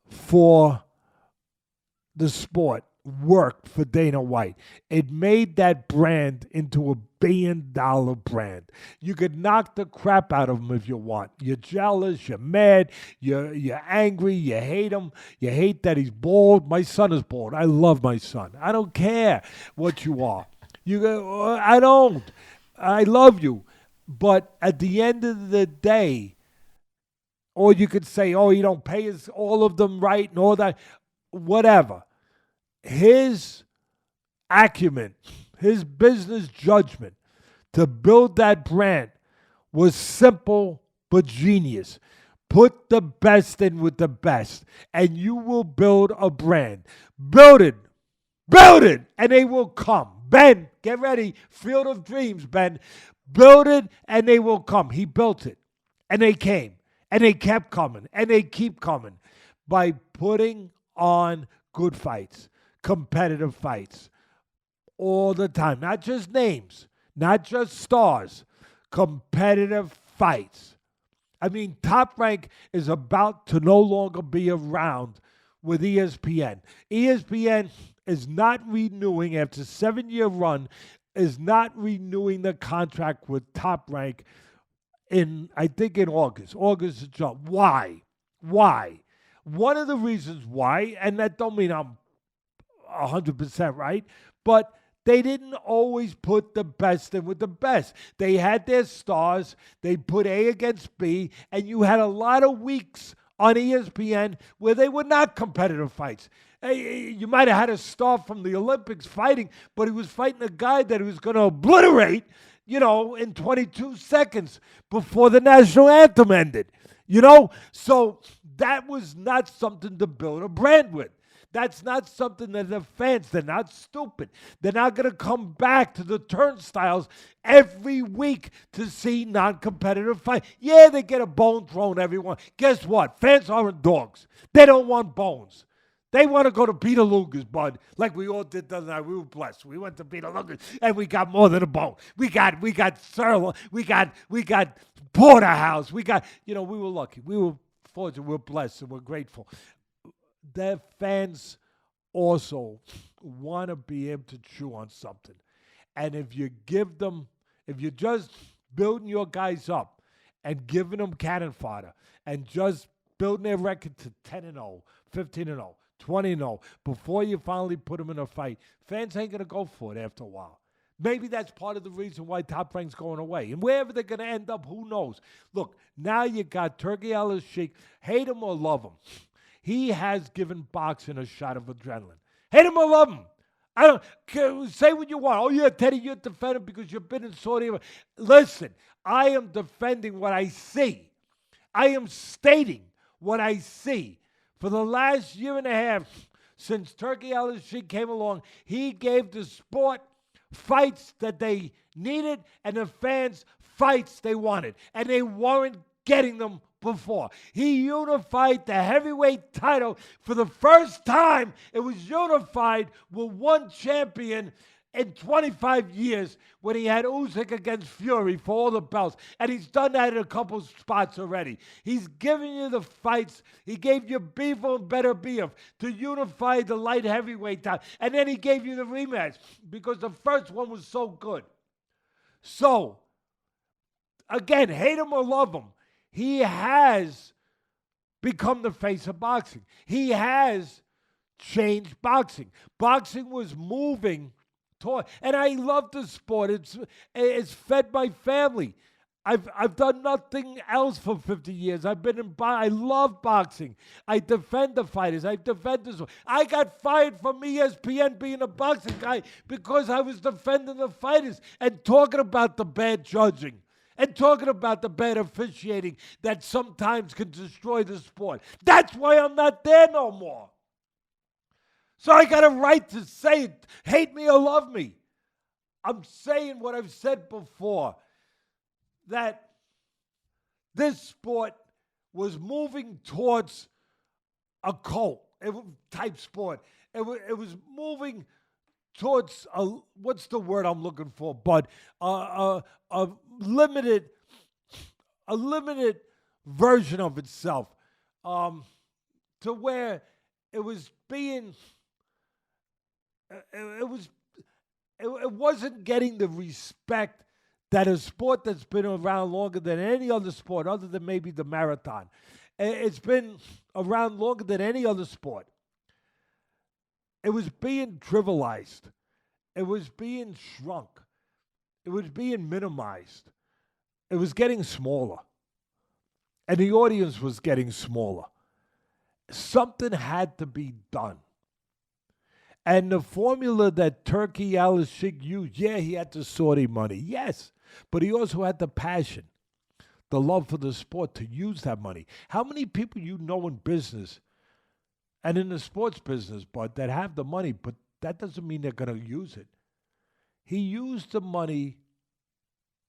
Speaker 2: for the sport worked for Dana White. It made that brand into $1 billion brand. You could knock the crap out of them if you want. You're jealous, you're mad, you're angry, you hate him, you hate that he's bald. My son is bald. I love my son. I don't care what you are. You go, I don't. I love you. But at the end of the day, or you could say, oh, you don't pay us all of them right and all that. Whatever. His acumen, his business judgment to build that brand was simple but genius. Put the best in with the best, and you will build a brand. Build it, and they will come. Ben, get ready. Field of Dreams, Ben. Build it, and they will come. He built it, and they came. And they kept coming, and they keep coming by putting on good fights, competitive fights all the time. Not just names, not just stars, competitive fights. I mean, Top Rank is about to no longer be around with ESPN. ESPN is not renewing, after a 7-year run, is not renewing the contract with Top Rank I think in August. August is jump. Why? One of the reasons why, and that don't mean I'm 100% right, but they didn't always put the best in with the best. They had their stars. They put A against B, and you had a lot of weeks on ESPN where they were not competitive fights. You might have had a star from the Olympics fighting, but he was fighting a guy that he was going to obliterate, in 22 seconds before the national anthem ended, So that was not something to build a brand with. That's not something that the fans, they're not stupid. They're not going to come back to the turnstiles every week to see non-competitive fight. Yeah, they get a bone thrown everyone. Guess what? Fans aren't dogs. They don't want bones. They want to go to Peter Luger's, bud, like we all did the other night. We were blessed. We went to Peter Luger's, and we got more than a bone. We got sirloin. We got porterhouse. We were lucky. We were fortunate. We're blessed, and we're grateful. Their fans also want to be able to chew on something. And if you're just building your guys up and giving them cannon fodder and just building their record to 10-0, 15-0, 20-0 before you finally put them in a fight, fans ain't going to go for it after a while. Maybe that's part of the reason why Top Rank's going away. And wherever they're going to end up, who knows? Look, now you got Turki Alalshikh, hate him or love him. He has given boxing a shot of adrenaline. Hate him or love him. I don't say what you want. Oh, yeah, Teddy, you're defending because you've been in Saudi Arabia. Listen, I am defending what I see. I am stating what I see For the last year and a half, since Turki Alalshikh came along, he gave the sport fights that they needed and the fans fights they wanted. And they weren't getting them before. He unified the heavyweight title for the first time. It was unified with one champion in 25 years when he had Usyk against Fury for all the belts. And he's done that in a couple spots already. He's given you the fights. He gave you Beef and Better Beef to unify the light heavyweight title. And then he gave you the rematch because the first one was so good. So, again, hate him or love him, he has become the face of boxing. He has changed boxing. Boxing was moving toward, and I love the sport. It's fed my family. I've done nothing else for 50 years. I've been in I love boxing. I defend the fighters. I defend this. I got fired from ESPN being a boxing guy because I was defending the fighters and talking about the bad judging and talking about the bad officiating that sometimes can destroy the sport. That's why I'm not there no more. So I got a right to say it. Hate me or love me. I'm saying what I've said before, that this sport was moving towards a cult type sport. It was moving towards what's the word I'm looking for? But a limited version of itself, to where it was being. It wasn't getting the respect that a sport that's been around longer than any other sport, other than maybe the marathon. It's been around longer than any other sport. It was being trivialized. It was being shrunk. It was being minimized. It was getting smaller. And the audience was getting smaller. Something had to be done. And the formula that Turki Alalshikh used, yeah, he had the Saudi money, yes. But he also had the passion, the love for the sport to use that money. How many people you know in business and in the sports business, but that have the money, but that doesn't mean they're going to use it. He used the money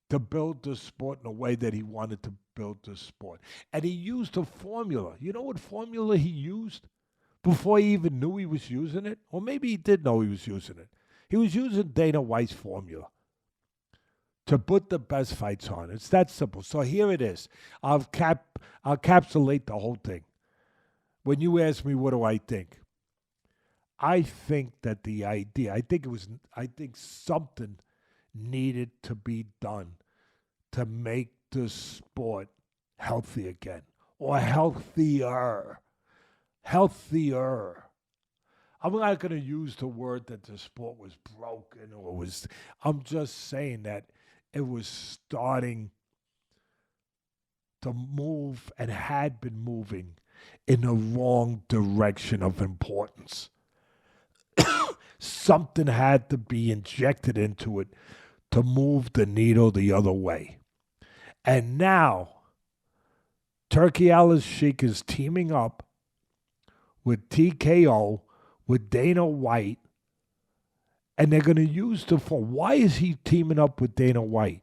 Speaker 2: to build the sport in a way that he wanted to build the sport. And he used a formula. You know what formula he used before he even knew he was using it? Or maybe he did know he was using it. He was using Dana White's formula to put the best fights on. It's that simple. So here it is. I'll encapsulate the whole thing. When you ask me what do I think that the idea, I think something needed to be done to make the sport healthy again, or healthier. I'm not going to use the word that the sport was broken or was, I'm just saying that it was starting to move and had been moving in the wrong direction of importance. Something had to be injected into it to move the needle the other way. And now, Turki Alalshikh is teaming up with TKO, with Dana White, and they're going to use the phone. Why is he teaming up with Dana White?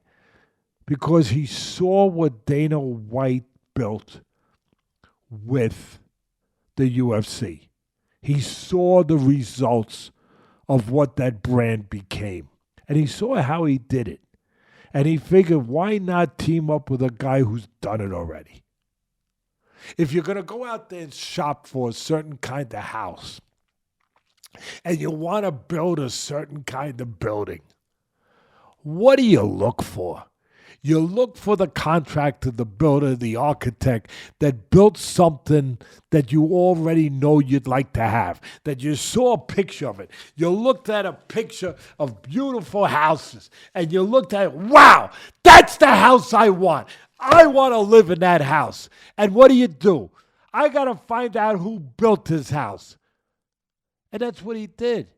Speaker 2: Because he saw what Dana White built with the UFC. He saw the results of what that brand became. And he saw how he did it. And he figured, why not team up with a guy who's done it already? If you're going to go out there and shop for a certain kind of house, and you want to build a certain kind of building, what do you look for? You look for the contractor, the builder, the architect that built something that you already know you'd like to have, that you saw a picture of it. You looked at a picture of beautiful houses, and you looked at it, wow, that's the house I want. I want to live in that house. And what do? I got to find out who built his house. And that's what he did.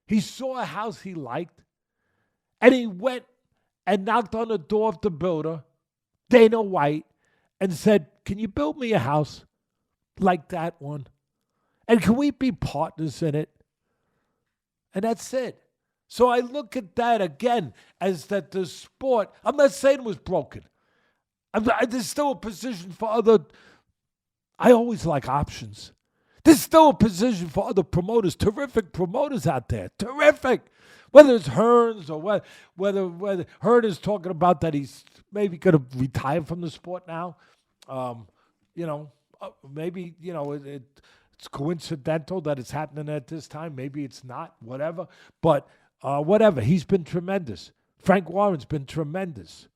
Speaker 2: He saw a house he liked, and he went and knocked on the door of the builder, Dana White, and said, can you build me a house? like that one? And can we be partners in it? And that's it. So I look at that again as that the sport, I'm not saying it was broken. There's still a position for other, I always like options. There's still a position for other promoters, terrific promoters out there, terrific. Whether it's Hearns or whether Hearn is talking about that he's maybe going to retire from the sport now. Maybe, it's coincidental that it's happening at this time. Maybe it's not, whatever. But whatever, he's been tremendous. Frank Warren's been tremendous.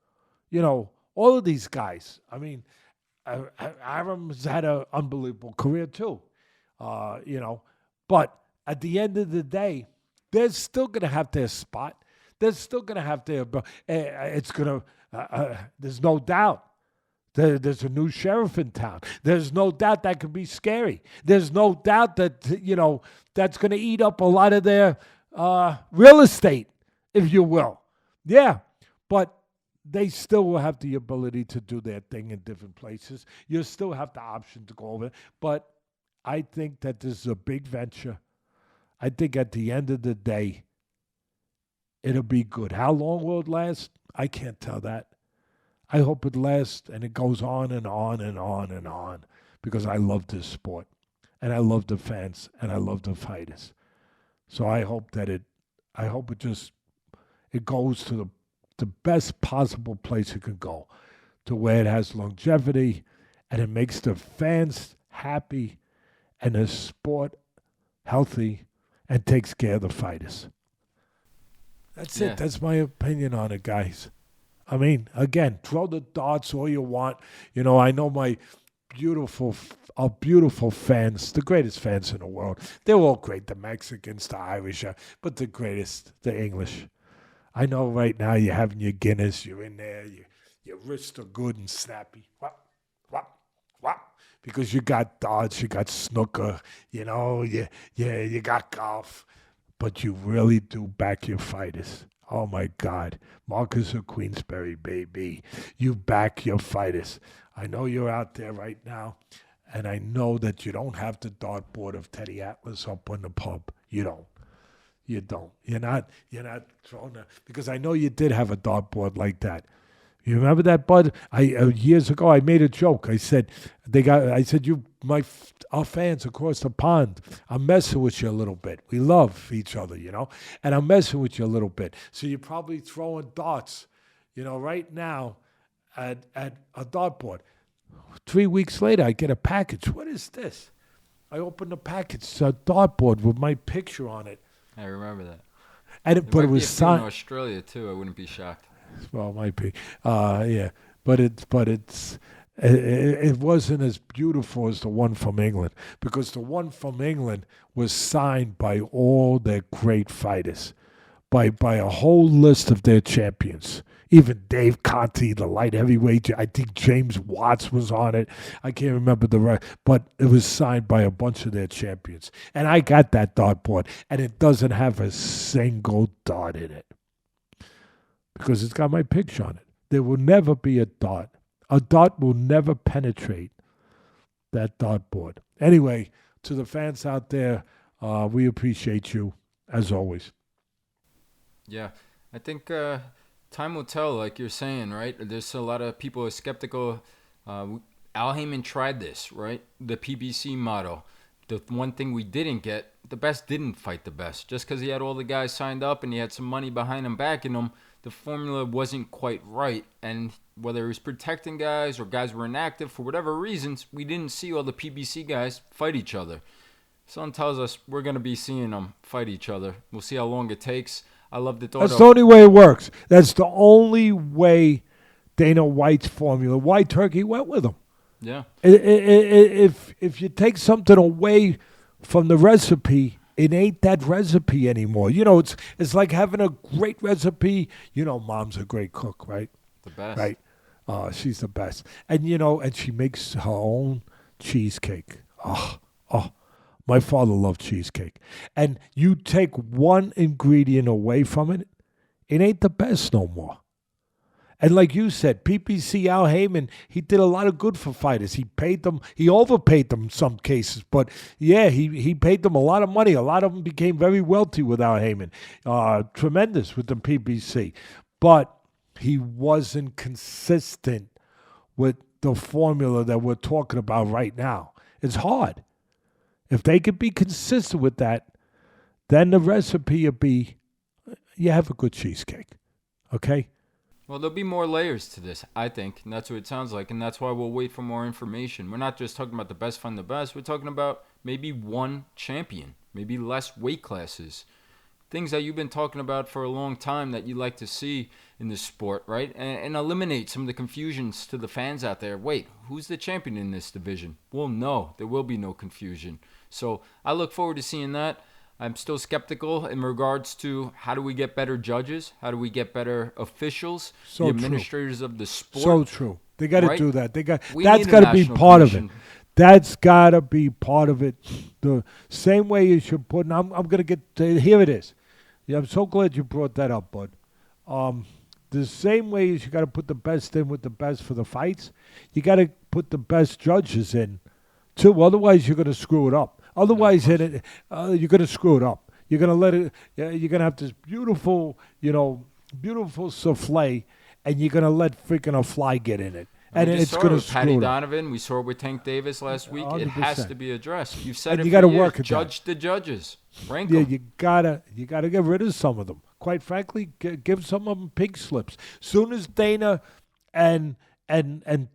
Speaker 2: All of these guys. I mean, Aram's had an unbelievable career too. But at the end of the day, they're still going to have their spot. They're still going to have their, there's no doubt. There's a new sheriff in town. There's no doubt that could be scary. There's no doubt that, that's going to eat up a lot of their real estate, if you will. Yeah, but they still will have the ability to do their thing in different places. You still have the option to go over it. But I think that this is a big venture. I think at the end of the day, it'll be good. How long will it last? I can't tell that. I hope it lasts and it goes on and on and on and on because I love this sport and I love the fans and I love the fighters. So I hope it goes to the best possible place it can go, to where it has longevity and it makes the fans happy and the sport healthy and takes care of the fighters. That's it. That's my opinion on it, guys. I mean, again, throw the darts all you want. I know my beautiful fans, the greatest fans in the world. They're all great, the Mexicans, the Irish, but the greatest, the English. I know right now you're having your Guinness, you're in there, your wrists are good and snappy. Whop, whop, whop. Because you got darts, you got snooker, you got golf. But you really do back your fighters. Oh, my God. Marcus of Queensberry, baby. You back your fighters. I know you're out there right now, and I know that you don't have the dartboard of Teddy Atlas up in the pub. You don't. You don't. You're not throwing that. Because I know you did have a dartboard like that. You remember that, Bud? Years ago, I made a joke. I said, our fans across the pond, I'm messing with you a little bit. We love each other, and I'm messing with you a little bit. So you're probably throwing darts, right now at a dartboard. 3 weeks later, I get a package. What is this? I open the package. It's a dartboard with my picture on it.
Speaker 1: I remember that.
Speaker 2: But it was signed
Speaker 1: in Australia too. I wouldn't be shocked.
Speaker 2: Well, it might be. It wasn't as beautiful as the one from England, because the one from England was signed by all their great fighters, by a whole list of their champions. Even Dave Conti, the light heavyweight, I think James Watts was on it. I can't remember the rest, but it was signed by a bunch of their champions. And I got that dartboard, and it doesn't have a single dart in it, because it's got my picture on it. There will never be a dart. A dart will never penetrate that dartboard. Anyway, to the fans out there, we appreciate you, as always.
Speaker 1: Yeah, I think time will tell, like you're saying, right? There's a lot of people who are skeptical. Al Heyman tried this, right? The PBC model. The one thing we didn't get, the best didn't fight the best. Just because he had all the guys signed up and he had some money behind him backing him, the formula wasn't quite right. And whether he was protecting guys or guys were inactive, for whatever reasons, we didn't see all the PBC guys fight each other. Someone tells us we're going to be seeing them fight each other. We'll see how long it takes. I love the thought.
Speaker 2: That's the only way it works. That's the only way Dana White's formula, why Turkey went with him.
Speaker 1: Yeah.
Speaker 2: If you take something away from the recipe, it ain't that recipe anymore. It's like having a great recipe. Mom's a great cook, right?
Speaker 1: The best.
Speaker 2: Right. She's the best. And she makes her own cheesecake. Oh, my father loved cheesecake. And you take one ingredient away from it, it ain't the best no more. And like you said, PPC Al Heyman, he did a lot of good for fighters. He paid them, he overpaid them in some cases. But yeah, he paid them a lot of money. A lot of them became very wealthy with Al Heyman. Tremendous with the PPC. But he wasn't consistent with the formula that we're talking about right now. It's hard. If they could be consistent with that, then the recipe would be, you have a good cheesecake. Okay?
Speaker 1: Well, there'll be more layers to this, I think, and that's what it sounds like, and that's why we'll wait for more information. We're not just talking about the best find the best. We're talking about maybe one champion, maybe less weight classes, things that you've been talking about for a long time that you'd like to see in the sport, right? And eliminate some of the confusions to the fans out there. Wait, who's the champion in this division? Well, no, there will be no confusion. So I look forward to seeing that. I'm still skeptical in regards to how do we get better judges? How do we get better officials?
Speaker 2: So
Speaker 1: the administrators of the sport.
Speaker 2: So true. They got to
Speaker 1: right?
Speaker 2: do that.
Speaker 1: We
Speaker 2: That's
Speaker 1: need
Speaker 2: got
Speaker 1: a
Speaker 2: to be
Speaker 1: national
Speaker 2: part of it.
Speaker 1: commission.
Speaker 2: That's got to be part of it. The same way you should put, and I'm going to get, here it is. Yeah, I'm so glad you brought that up, bud. The same way you got to put the best in with the best for the fights, you got to put the best judges in, too. Otherwise, you're going to screw it up. Otherwise, you're going to screw it up. You're going to let it, you're going to have this beautiful, beautiful souffle, and you're going to let freaking a fly get in it. And it's going to screw
Speaker 1: Patty
Speaker 2: it up.
Speaker 1: Donovan, we saw it with Tank Davis last week. It has
Speaker 2: 100%.
Speaker 1: to be addressed. You've said
Speaker 2: And
Speaker 1: it
Speaker 2: you
Speaker 1: for
Speaker 2: gotta
Speaker 1: years.
Speaker 2: work at that.
Speaker 1: Judge the judges. Rank
Speaker 2: Yeah,
Speaker 1: them.
Speaker 2: you gotta get rid of some of them. Quite frankly, give some of them pink slips. Soon as Dana and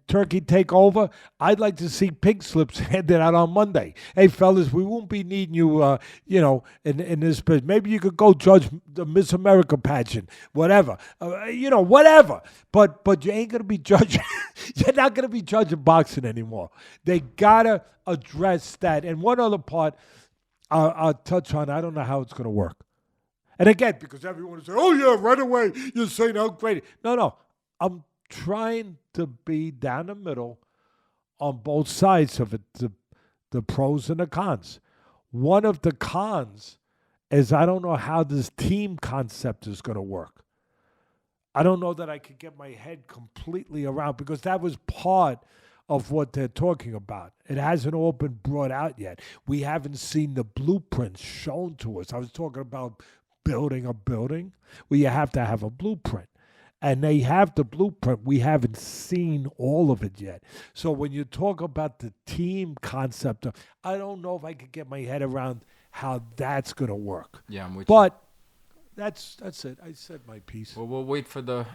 Speaker 2: Turkey take over, I'd like to see pink slips handed out on Monday. Hey, fellas, we won't be needing you, in this business. Maybe you could go judge the Miss America pageant, whatever, whatever. But you ain't gonna be judging. You're not gonna be judging boxing anymore. They gotta address that. And one other part, I'll touch on. I don't know how it's gonna work. And again, because everyone is saying, "Oh yeah, right away you're saying how great." No, I'm trying to be down the middle on both sides of it, the pros and the cons. One of the cons is I don't know how this team concept is going to work. I don't know that I could get my head completely around, because that was part of what they're talking about. It hasn't all been brought out yet. We haven't seen the blueprints shown to us. I was talking about building a building where you have to have a blueprint. And they have the blueprint. We haven't seen all of it yet. So when you talk about the team concept, I don't know if I could get my head around how that's going to work.
Speaker 1: Yeah, I'm with
Speaker 2: But that's it. I said my piece.
Speaker 1: Well, we'll wait for the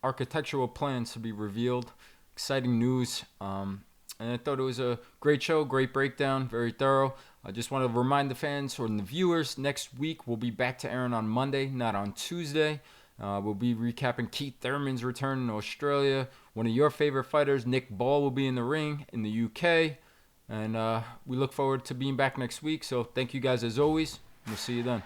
Speaker 1: architectural plans to be revealed. Exciting news. And I thought it was a great show, great breakdown, very thorough. I just want to remind the fans or the viewers, next week we'll be back to airing on Monday, not on Tuesday. We'll be recapping Keith Thurman's return in Australia. One of your favorite fighters, Nick Ball, will be in the ring in the UK. And we look forward to being back next week. So thank you guys as always. We'll see you then.